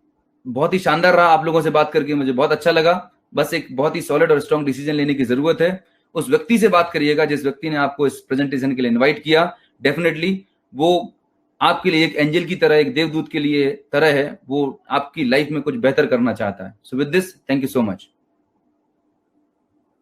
बहुत ही शानदार रहा, आप लोगों से बात करके मुझे बहुत अच्छा लगा। बस एक बहुत ही सॉलिड और स्ट्रॉन्ग डिसीजन लेने की जरूरत है। उस व्यक्ति से बात करिएगा जिस व्यक्ति ने आपको इस प्रेजेंटेशन के लिए इनवाइट किया। डेफिनेटली वो आपके लिए एक एंजल की तरह, एक देवदूत के लिए तरह है, वो आपकी लाइफ में कुछ बेहतर करना चाहता है। So with this, thank you so much.